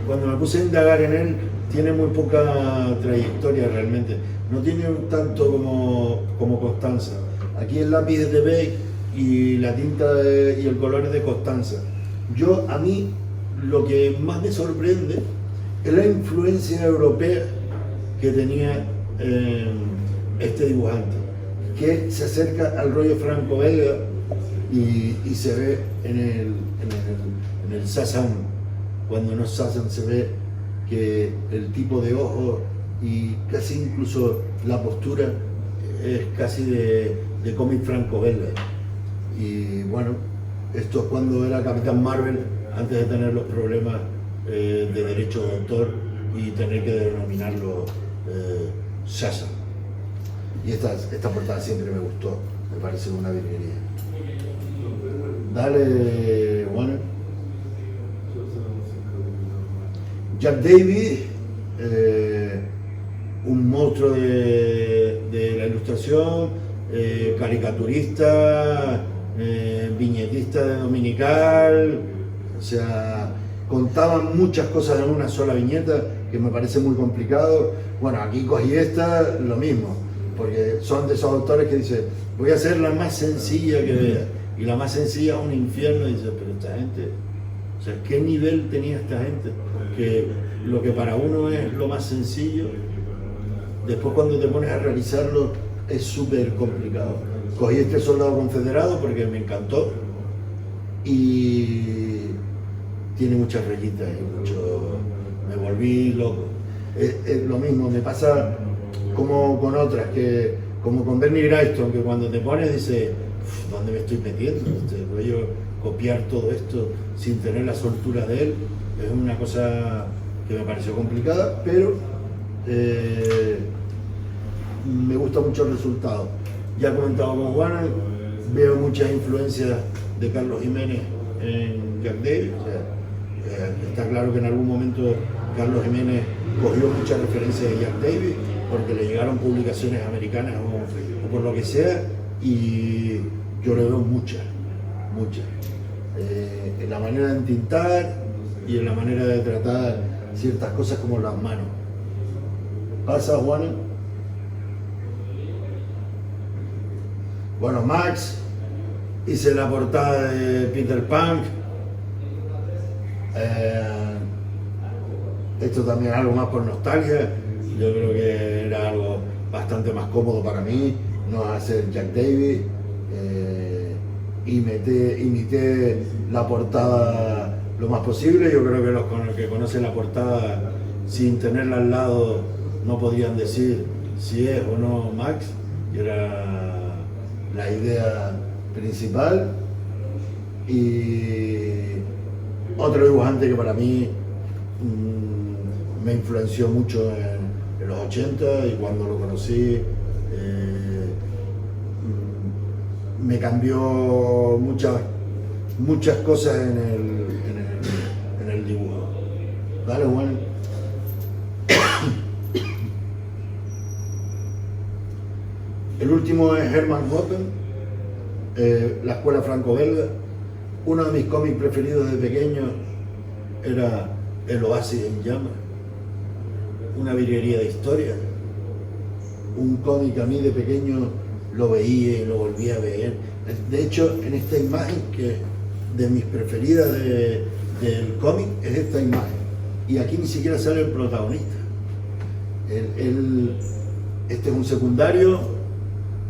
cuando me puse a indagar en él, tiene muy poca trayectoria realmente, no tiene tanto como Costanza. Aquí el lápiz es de Beck y la tinta y el color es de Costanza. A mí, lo que más me sorprende es la influencia europea que tenía este dibujante, que se acerca al rollo franco-belga y se ve en el Cézanne. Cuando no es Cézanne se ve que el tipo de ojo y casi incluso la postura es casi de cómic franco-belga. Y bueno, esto es cuando era Capitán Marvel, antes de tener los problemas de derecho de autor y tener que denominarlo Cézanne. Y esta portada siempre me gustó, me parece una virguería. Dale, Warner. Jack Davis, un monstruo de la ilustración, caricaturista, viñetista de Dominical, o sea, contaban muchas cosas en una sola viñeta que me parece muy complicado. Bueno, aquí cogí esta, lo mismo, porque son de esos autores que dicen, voy a hacer la más sencilla que vea, y la más sencilla es un infierno, y dice, pero esta gente, o sea, ¿qué nivel tenía esta gente? Que lo que para uno es lo más sencillo, después cuando te pones a realizarlo es súper complicado. Cogí este Soldado Confederado porque me encantó y tiene muchas rayitas y me volví loco. Es lo mismo, me pasa como con otras, como con Bernie Wrightson, que cuando te pones dices, ¿dónde me estoy metiendo? Voy a copiar todo esto sin tener la soltura de él. Es una cosa que me pareció complicada, pero me gusta mucho el resultado. Ya he comentado con Juana, veo muchas influencias de Carlos Jiménez en Jack Davis. O sea, está claro que en algún momento Carlos Jiménez cogió muchas referencias de Jack Davis porque le llegaron publicaciones americanas o por lo que sea, y yo le veo muchas. En la manera de entintar y en la manera de tratar ciertas cosas como las manos. ¿Pasa, Juana? Bueno, Max, hice la portada de Peter Pan. Esto también es algo más por nostalgia. Yo creo que era algo bastante más cómodo para mí, no hacer Jack Davis. Imité la portada lo más posible. Yo creo que los que conocen la portada sin tenerla al lado no podían decir si es o no Max, que era la idea principal. Y otro dibujante que para mí me influenció mucho en los 80 y cuando lo conocí me cambió muchas cosas en el dibujo. ¿Vale, Juan? El último es Herman Hoppen, La Escuela Franco-Belga. Uno de mis cómics preferidos de pequeño era El Oasis en Llamas, una virguería de historia. Un cómic a mí de pequeño lo veía y lo volvía a ver. De hecho, en esta imagen, que de mis preferidas del cómic, es esta imagen. Y aquí ni siquiera sale el protagonista. Este es un secundario,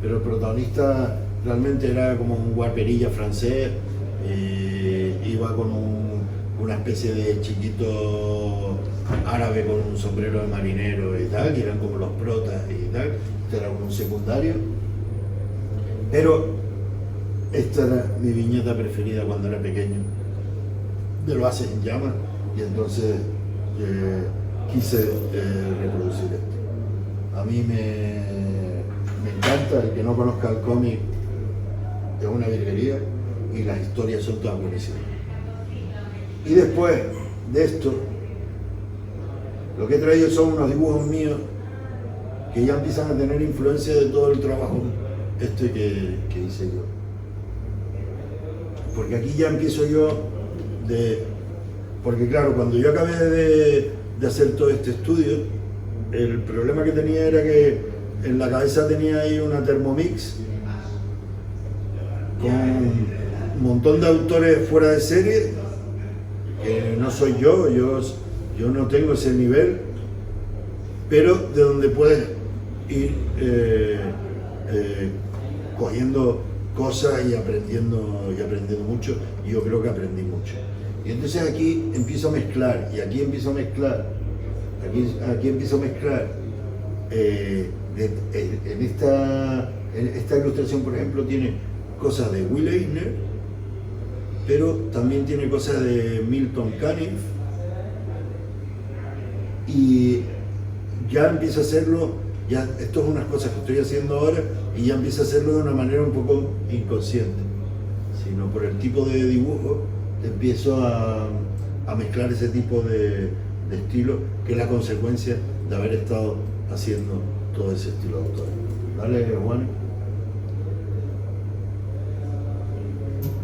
pero el protagonista realmente era como un guaperilla francés. Iba con una especie de chiquito árabe con un sombrero de marinero y tal, que eran como los protas y tal. este era un secundario, pero esta era mi viñeta preferida cuando era pequeño, de Lo haces en llamas, y entonces quise reproducir esto. A mí me encanta, el que no conozca el cómic es una virguería y las historias son todas buenísimas. Y después de esto, lo que he traído son unos dibujos míos que ya empiezan a tener influencia de todo el trabajo que hice yo. Porque aquí ya empiezo yo porque claro, cuando yo acabé de hacer todo este estudio, el problema que tenía era que en la cabeza tenía ahí una Thermomix con un montón de autores fuera de serie, que no soy yo no tengo ese nivel, pero de donde puedes ir cogiendo cosas y aprendiendo mucho, y yo creo que aprendí mucho. Y entonces aquí empiezo a mezclar, y aquí empiezo a mezclar, aquí empiezo a mezclar. En esta ilustración, por ejemplo, tiene cosas de Will Eisner, pero también tiene cosas de Milton Caniff, y ya empiezo a hacerlo, esto es unas cosas que estoy haciendo ahora, y ya empiezo a hacerlo de una manera un poco inconsciente, sino por el tipo de dibujo empiezo a mezclar ese tipo de estilo, que es la consecuencia de haber estado haciendo todo ese estilo de autor. ¿Vale, Juan?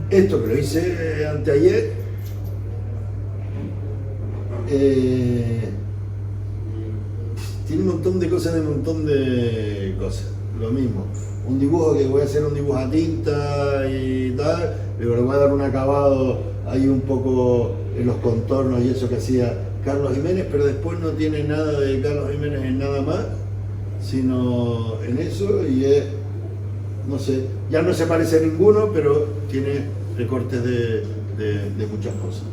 Esto que lo hice anteayer, tiene un montón de cosas, Lo mismo, un dibujo que voy a hacer un dibujo a tinta y tal, pero le voy a dar un acabado ahí un poco en los contornos y eso que hacía Carlos Jiménez, pero después no tiene nada de Carlos Jiménez en nada más, sino en eso, y es, no sé, ya no se parece a ninguno, pero tiene recortes de muchas cosas.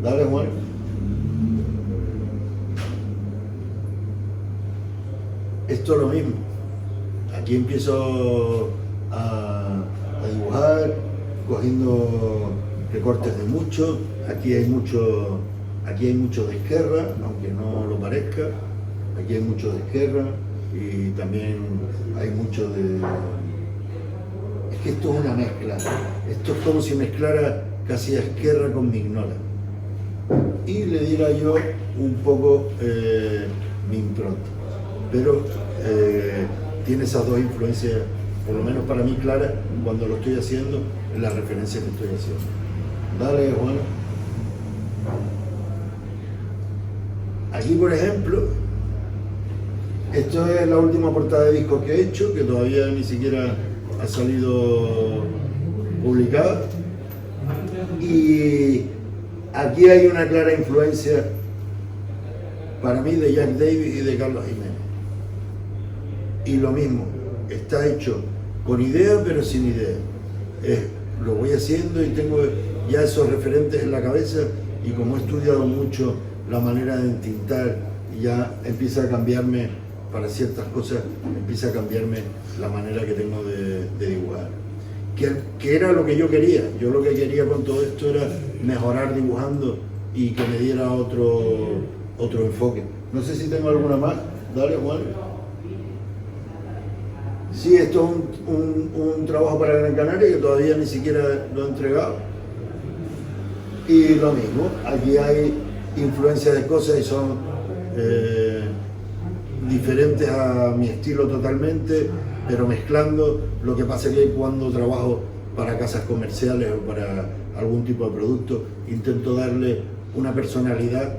Dale, Juan. Esto es lo mismo. Aquí empiezo a dibujar, cogiendo recortes de mucho. Aquí hay mucho de Ezquerra, aunque no lo parezca. Aquí hay mucho de Ezquerra y también hay mucho de... Es que esto es una mezcla. Esto es como si mezclara casi a Ezquerra con Mignola. Y le diera yo un poco mi impronta. Pero tiene esas dos influencias, por lo menos para mí claras, cuando lo estoy haciendo, en las referencias que estoy haciendo. Dale, Juan. Aquí, por ejemplo, esto es la última portada de disco que he hecho, que todavía ni siquiera ha salido publicada. Y aquí hay una clara influencia para mí de Jack Davis y de Carlos Jiménez. Y lo mismo, está hecho con idea pero sin idea. Lo voy haciendo y tengo ya esos referentes en la cabeza, y como he estudiado mucho la manera de entintar, ya empieza a cambiarme para ciertas cosas, empieza a cambiarme la manera que tengo de dibujar. Que era lo que yo quería. Yo lo que quería con todo esto era mejorar dibujando y que me diera otro enfoque. No sé si tengo alguna más. Dale, Juan. Sí, esto es un trabajo para Gran Canaria que todavía ni siquiera lo he entregado. Y lo mismo, aquí hay influencia de cosas y son diferentes a mi estilo totalmente, pero mezclando. Lo que pasa es que cuando trabajo para casas comerciales o para algún tipo de producto, intento darle una personalidad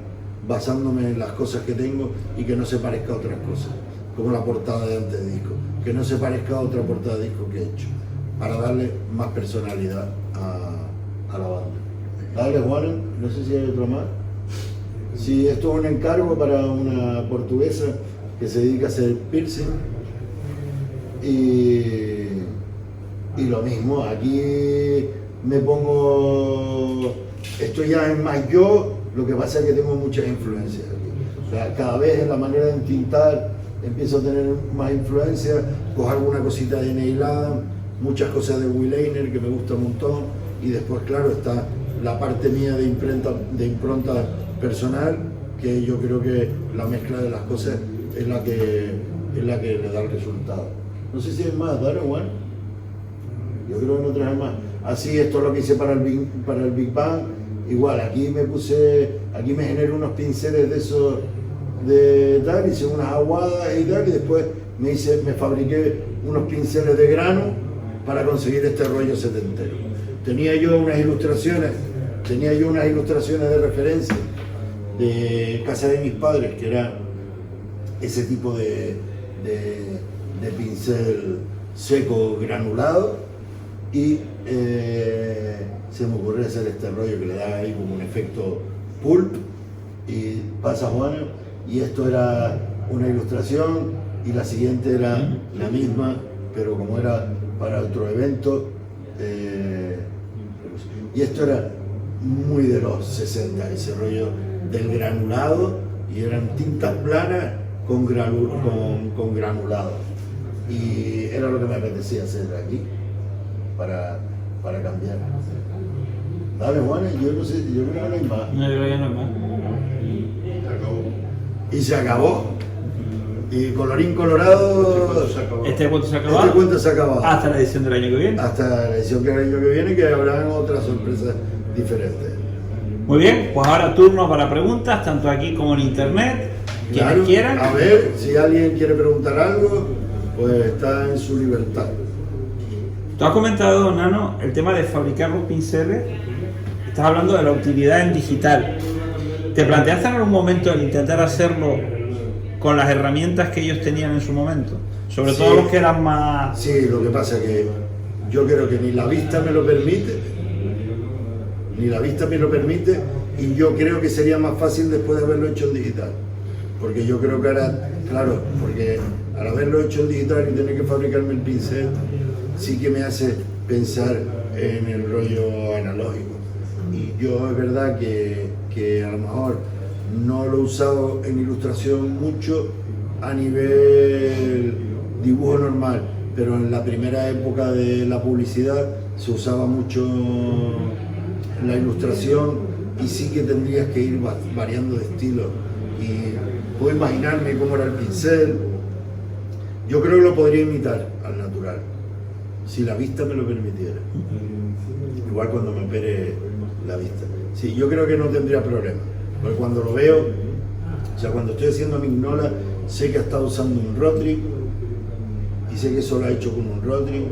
basándome en las cosas que tengo y que no se parezca a otras cosas, como la portada de antes de disco, que no se parezca a otra portada de disco que he hecho, para darle más personalidad a la banda. Dale, Juan, no sé si hay otro más. Sí, esto es un encargo para una portuguesa que se dedica a hacer piercing. Y lo mismo, aquí me pongo, esto ya es más yo, lo que pasa es que tengo muchas influencias aquí. O sea, cada vez en la manera de entintar empiezo a tener más influencia, cojo alguna cosita de Neil Adams, muchas cosas de Will Eisner que me gusta un montón, y después claro está la parte mía de impronta personal, que yo creo que la mezcla de las cosas es la que le da el resultado. No sé si hay más, ¿dale, Juan? Yo creo que no traje más. Así, esto es lo que hice para el Big Bang. Igual, aquí me generé unos pinceles de esos de tal, hice unas aguadas y tal, y después me fabriqué unos pinceles de grano para conseguir este rollo setentero. Tenía yo unas ilustraciones de referencia de casa de mis padres, que era ese tipo de pincel seco granulado, y se me ocurrió hacer este rollo que le da ahí como un efecto pulp, y pasa Juana, y esto era una ilustración y la siguiente era la misma, pero como era para otro evento, y esto era muy de los 60, ese rollo del granulado, y eran tintas planas con granulado, y era lo que me apetecía hacer aquí para cambiar. Dale, Juan, yo no sé, yo creo que no hay más. No, yo creo que no hay más. Y se acabó. Y colorín colorado. ¿Este cuento se acabó? Este cuento se acabó. Hasta la edición del año que viene. Hasta la edición del año que viene, que habrán otras sorpresas diferentes. Muy bien, pues ahora turno para preguntas, tanto aquí como en internet. Quienes Claro, quieran. a ver, si alguien quiere preguntar algo, pues está en su libertad. Tú has comentado, Nano, el tema de fabricar los pinceles. Estás hablando de la utilidad en digital. ¿Te planteaste en algún momento el intentar hacerlo con las herramientas que ellos tenían en su momento? Sobre todo los que eran más... Sí, lo que pasa es que yo creo que ni la vista me lo permite, y yo creo que sería más fácil después de haberlo hecho en digital. Porque yo creo que ahora, claro, porque al haberlo hecho en digital y tener que fabricarme el pincel, sí que me hace pensar en el rollo analógico. Y yo es verdad que a lo mejor no lo he usado en ilustración mucho a nivel dibujo normal, pero en la primera época de la publicidad se usaba mucho la ilustración, y sí que tendrías que ir variando de estilo. Y puedo imaginarme cómo era el pincel. Yo creo que lo podría imitar al natural, si la vista me lo permitiera. Igual cuando me opere la vista. Sí, yo creo que no tendría problema. Porque cuando lo veo, o sea, cuando estoy haciendo Mignola, sé que ha estado usando un Rotring, y sé que eso lo ha hecho con un Rotring.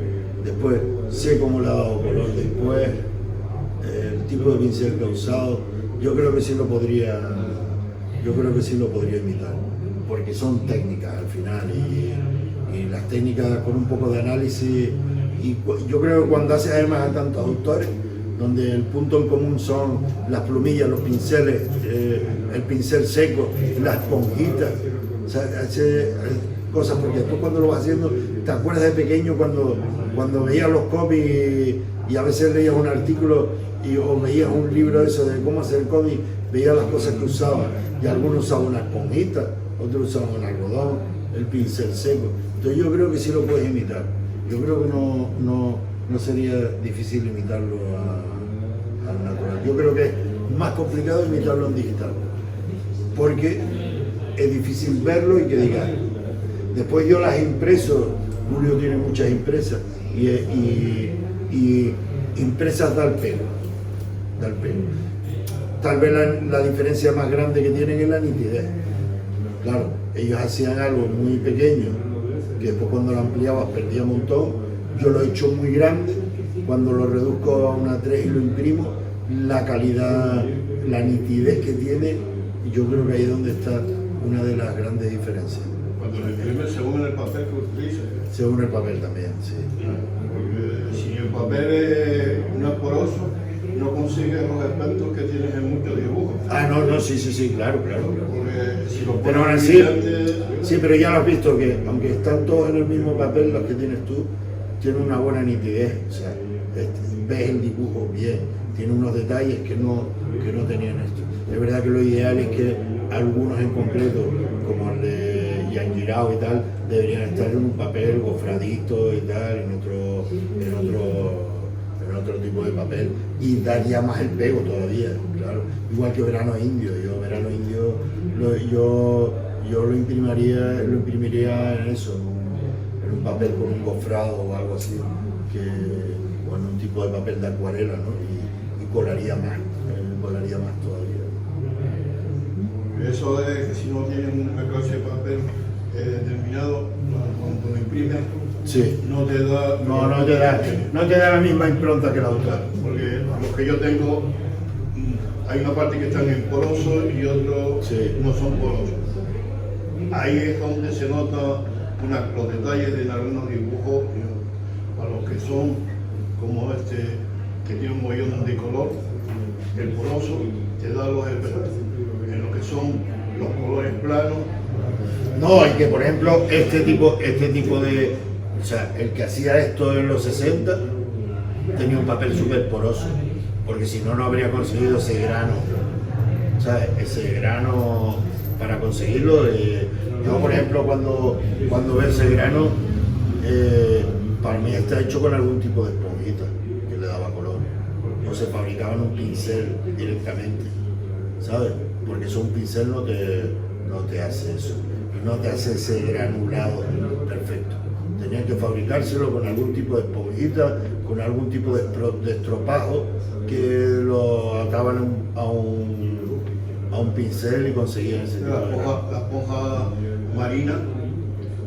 Después sé cómo le ha dado color después, el tipo de pincel que ha usado. Yo creo que sí lo podría imitar, porque son técnicas al final, y las técnicas con un poco de análisis. Y yo creo que cuando haces además a tantos autores, donde el punto en común son las plumillas, los pinceles, el pincel seco, las esponjitas, o sea, hace cosas, porque después cuando lo vas haciendo, te acuerdas de pequeño cuando veías los cómics y a veces leías un artículo o veías un libro de eso de cómo hacer el cómic, veías las cosas que usaban, y algunos usaban una esponjita, otros usaban un algodón, el pincel seco. Entonces yo creo que sí lo puedes imitar. Yo creo que no sería difícil imitarlo al natural. Yo creo que es más complicado imitarlo en digital, porque es difícil verlo y que digas. Después yo las impreso, Julio tiene muchas impresas, y impresas da el pelo. Tal vez la diferencia más grande que tienen es la nitidez. Claro, ellos hacían algo muy pequeño, que después cuando lo ampliabas perdía un montón. Yo lo he hecho muy grande, cuando lo reduzco a una 3 y lo imprimo, la calidad, la nitidez que tiene, yo creo que ahí es donde está una de las grandes diferencias. Cuando lo imprimes según el papel que utilizas. Según el papel también, sí. Porque si el papel no es poroso, no consigues los efectos que tienes en muchos dibujos. No, sí, claro. Porque si lo Pero ahora sí, pero ya lo has visto, que aunque están todos en el mismo papel, los que tienes tú, tienen una buena nitidez, o sea, ves el dibujo bien, tiene unos detalles que no tenían esto. Es verdad que lo ideal es que algunos en concreto, como el de ya han girado y tal, deberían estar en un papel gofradito y tal, en otro tipo de papel, y daría más el pego todavía, claro. Igual que Verano Indio, Verano Indio yo lo imprimiría en eso, en un papel con un gofrado o algo así, o en un tipo de papel de acuarela, ¿no? Y colaría más todavía. Eso es que si no tienen una clase de papel determinado, cuando lo imprimes, Sí. no te da... No te da la misma impronta que la otra. Porque los que yo tengo, hay una parte que están en poroso y otros Sí. no son porosos. Ahí es donde se nota los detalles de algunos dibujos, para los que son como este, que tiene un mogollón de color. El poroso te da los efectos. En lo que son los colores planos. No, y que por ejemplo este tipo de, o sea, el que hacía esto en los 60 tenía un papel súper poroso, porque si no, no habría conseguido ese grano, ¿sabes? Ese grano para conseguirlo. Yo por ejemplo cuando veo ese grano, para mí está hecho con algún tipo de esponjita que le daba color, o se fabricaba en un pincel directamente, ¿sabes? Porque eso un pincel no te hace eso, no te hace ese granulado perfecto. Tenían que fabricárselo con algún tipo de esponjita, con algún tipo de estropajo que lo ataban a un pincel y conseguían ese tipo de grano. La esponja marina,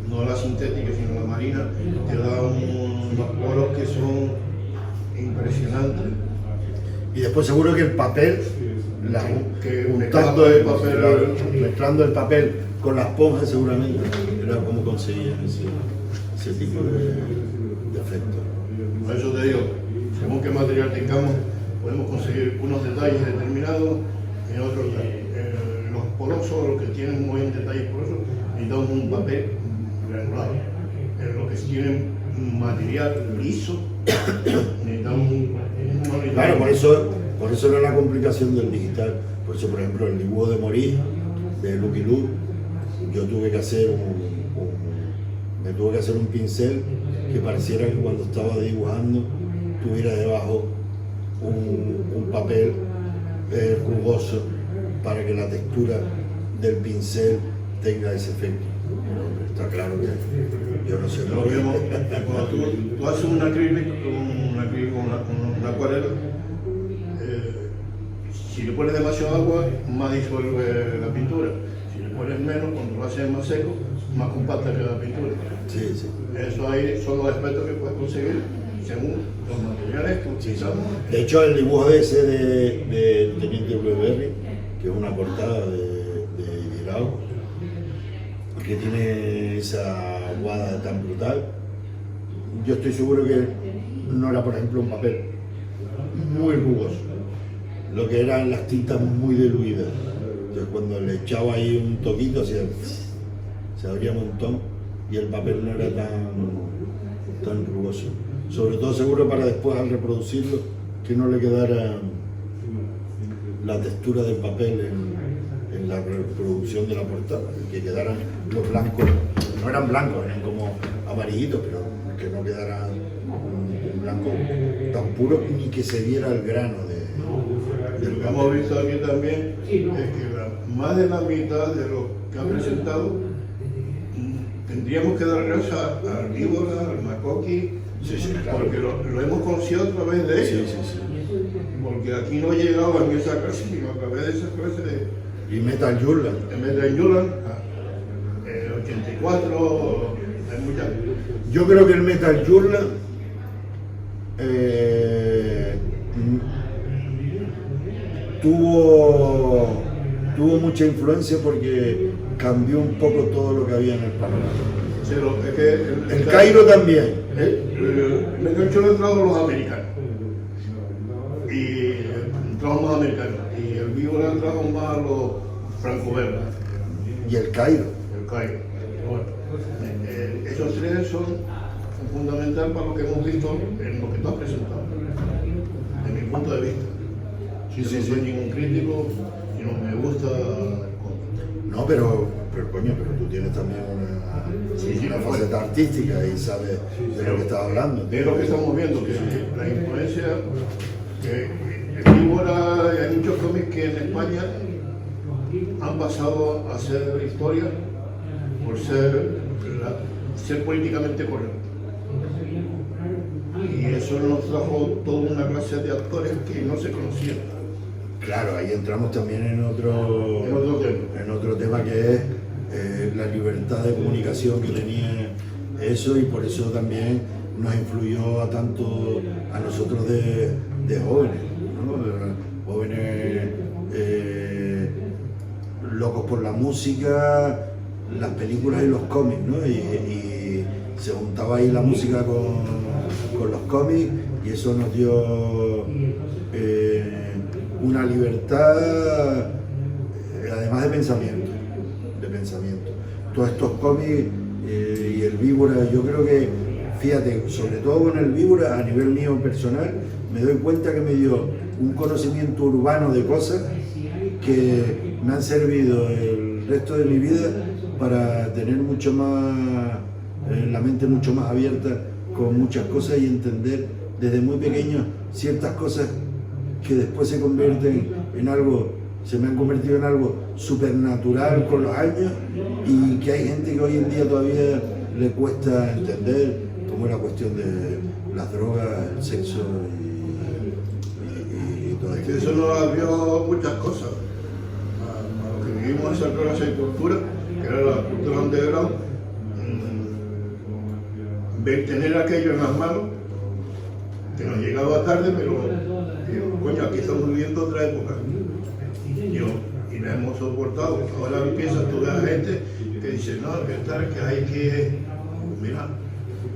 no la sintética sino la marina, te da unos poros que son impresionantes. Y después seguro que el papel, mezclando el papel con la esponja seguramente, era como conseguían ese tipo de efecto. Por eso te digo, según qué material tengamos, podemos conseguir unos detalles determinados en otros. Los porosos, los que tienen muy buen detalles porosos, necesitamos un papel granulado. En los que tienen material liso, necesitamos un material. Claro, por eso era la complicación del digital. Por eso, por ejemplo, el dibujo de Morí, de Lucky Luke, yo tuve que hacer un pincel que pareciera que cuando estaba dibujando tuviera debajo un papel jugoso para que la textura del pincel tenga ese efecto. Pero está claro que yo no sé Lo mismo, cuando tú haces un acrílico, una acuarela, si le pones demasiado agua, más disuelve la pintura. Si le pones menos, cuando lo haces más seco, más compacta queda la pintura. Sí, sí. Eso ahí son los aspectos que puedes conseguir según los materiales que utilizamos. De hecho, el dibujo ese de Teniente Blueberry, que es una portada de Guirao, que tiene esa aguada tan brutal, yo estoy seguro que no era, por ejemplo, un papel muy rugoso, lo que eran las tintas muy diluidas. Entonces, cuando le echaba ahí un toquito, se abría un montón y el papel no era tan rugoso. Sobre todo seguro para después, al reproducirlo, que no le quedara la textura del papel en la reproducción de la portada, que quedaran los blancos, no eran blancos, eran como amarillitos, pero que no quedara un blanco tan puro ni que se viera el grano del Lo que papel. hemos visto aquí también es que más de la mitad de lo que han presentado tendríamos que dar gracias al Víbora, al Makoki, Sí, claro. porque lo hemos conocido a través de Sí, ellos. sí. Porque aquí no llegaban esa clase, sino a través de esa clase de Y Metal Jurland. Metal Yulan, el 84, hay muchas. Yo creo que el Metal Jurland tuvo mucha influencia porque cambió un poco todo lo que había en el panorama. Pero es que El Cairo también. Metal Yulan trajo los americanos. Y trajo más americanos. Y el Víbora trajo más a los franco-belgas. Y el Cairo. El Cairo. Bueno, esos tres son fundamentales para lo que hemos visto en lo que tú has presentado, desde mi punto de vista. Yo no soy ningún crítico, sino me gusta. No, pero Pero coño, pero tú tienes también Sí, una faceta artística y sabes de lo que estás hablando. Es lo que estamos viendo, que la influencia, que Víbora, hay muchos cómics que en España han pasado a ser historia por ser políticamente correcto. Y eso nos trajo toda una clase de actores que no se conocían. Claro, ahí entramos también en otro tema que es la libertad de comunicación que tenía eso, y por eso también nos influyó a tanto a nosotros de jóvenes, ¿no? Jóvenes locos por la música, las películas y los cómics, ¿no? Y se juntaba ahí la música con los cómics, y eso nos dio una libertad, además de pensamiento. Todos estos cómics y el Víbora, yo creo que, fíjate, sobre todo con el Víbora, a nivel mío personal, me doy cuenta que me dio un conocimiento urbano de cosas que me han servido el resto de mi vida para tener mucho más, la mente mucho más abierta con muchas cosas y entender desde muy pequeño ciertas cosas que después se convierten en algo, se me han convertido en algo supernatural con los años, y que hay gente que hoy en día todavía le cuesta entender, como es la cuestión de las drogas, el sexo y todo esto. Eso nos abrió muchas cosas. A lo que vivimos esa clase de cultura, que era la cultura underground, tener aquello en las manos, que nos llegaba tarde, pero coño, aquí estamos viviendo otra época. Y la hemos soportado. Ahora empiezas tú a ver gente que dice, no, que hay que...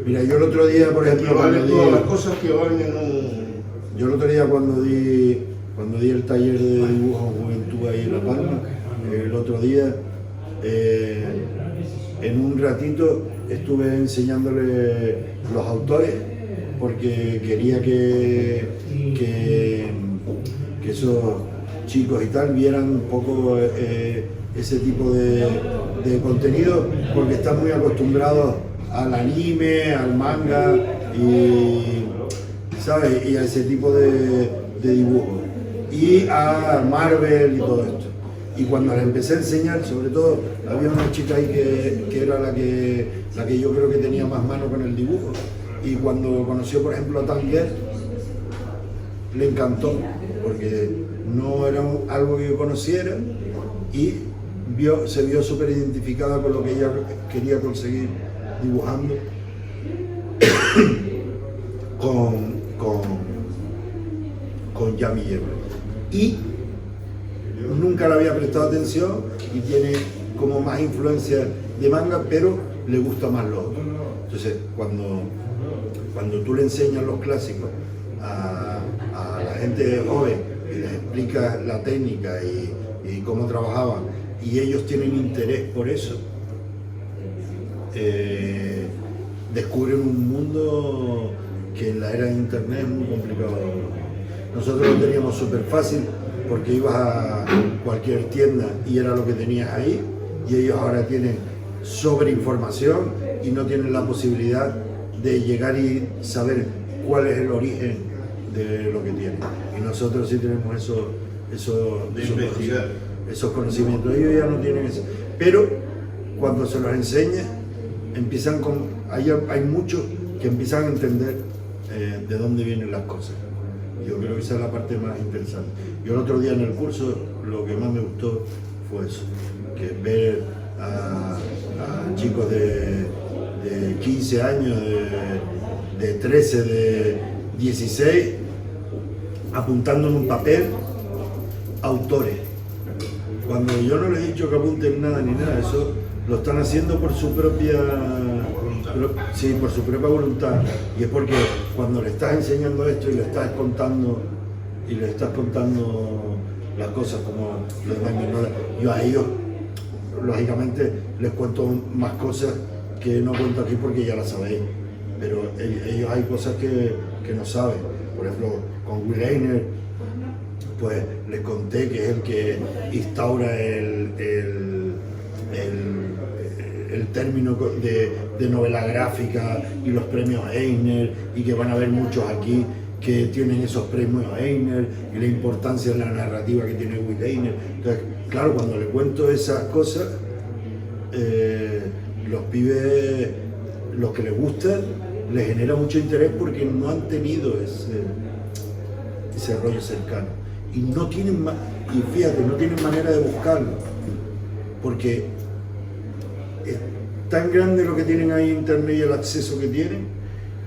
Mira, yo el otro día, por ejemplo, valen todas las cosas que valen en un... Yo el otro día cuando di el taller de dibujo en Juventud ahí en La Palma, el otro día, en un ratito estuve enseñándole los autores, porque quería que esos chicos y tal vieran un poco ese tipo de contenido, porque están muy acostumbrados al anime, al manga y, ¿sabes? Y a ese tipo de dibujo, y a Marvel y todo esto. Y cuando les empecé a enseñar, sobre todo, había una chica ahí que era la que yo creo que tenía más mano con el dibujo, y cuando conoció, por ejemplo, a Tanger, le encantó, porque no era algo que yo conociera, y se vio súper identificada con lo que ella quería conseguir dibujando con Yami Yebra. Y nunca le había prestado atención, y tiene como más influencia de manga, pero le gusta más lo otro. Entonces, cuando tú le enseñas los clásicos a la gente joven y les explicas la técnica y cómo trabajaban, y ellos tienen interés por eso, descubren un mundo que en la era de internet es muy complicado. Nosotros lo teníamos súper fácil, porque ibas a cualquier tienda y era lo que tenías ahí, y ellos ahora tienen sobreinformación y no tienen la posibilidad de llegar y saber cuál es el origen de lo que tienen. Y nosotros sí tenemos esos conocimientos. Ellos ya no tienen eso. Pero cuando se los enseña, hay muchos que empiezan a entender de dónde vienen las cosas. Yo creo que esa es la parte más interesante. Yo el otro día en el curso, lo que más me gustó fue eso, que ver a chicos de 15 años, de 13, de 16, apuntando en un papel autores. Cuando yo no les he dicho que apunten nada ni nada, eso lo están haciendo por su propia voluntad. Y es porque cuando le estás enseñando esto y le estás contando las cosas como los de yo a ellos lógicamente les cuento más cosas que no cuento aquí porque ya las sabéis, pero ellos hay cosas que no saben. Por ejemplo, con Will Eisner, pues les conté que es el que instaura el el término de novela gráfica y los premios Eisner, y que van a haber muchos aquí que tienen esos premios Eisner y la importancia en la narrativa que tiene Will Eisner. Entonces, claro, cuando le cuento esas cosas, los pibes, los que les gusta, les genera mucho interés porque no han tenido ese rollo cercano. Y no tienen, y fíjate, no tienen manera de buscarlo, porque es tan grande lo que tienen ahí en internet y el acceso que tienen,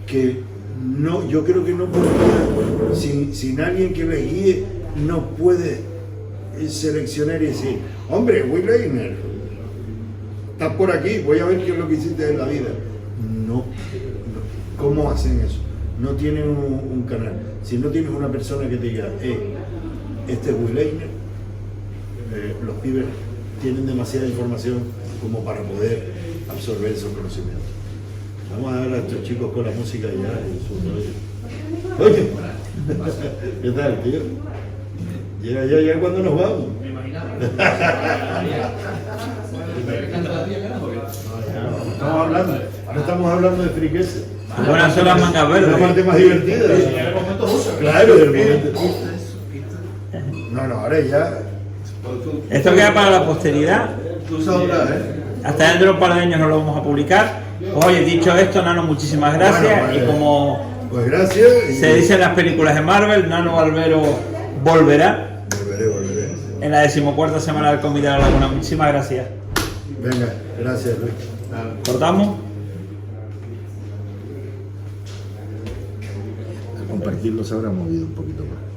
que no, yo creo que no podría, sin alguien que les guíe, no puede seleccionar y decir, hombre, Will Eisner, estás por aquí, voy a ver qué es lo que hiciste en la vida. No, ¿cómo hacen eso? No tienen un canal. Si no tienes una persona que te diga, este es Will Eisner, los pibes tienen demasiada información como para poder absorber esos conocimientos. Vamos a dar a estos chicos con la música ya en su rollo. Oye, ¿qué tal, tío? Ya cuando nos vamos. Me imaginaba. Estamos hablando, no estamos hablando de friqueza. Buenas son las mangas La verdes. parte más divertida. el momento ruso. Claro, del momento. No, ahora ya. Esto queda para la posteridad. Tú sabrás, Hasta dentro de un par de años no lo vamos a publicar. Oye, dicho esto, Nano, muchísimas gracias. Bueno, Y como pues gracias. Y se dice en las películas de Marvel, Nano Barbero volverá volveré. en la 14ª semana del Comité de la Laguna. Muchísimas gracias. Venga, gracias, Luis. ¿Cortamos? A compartirlo se habrá movido un poquito más.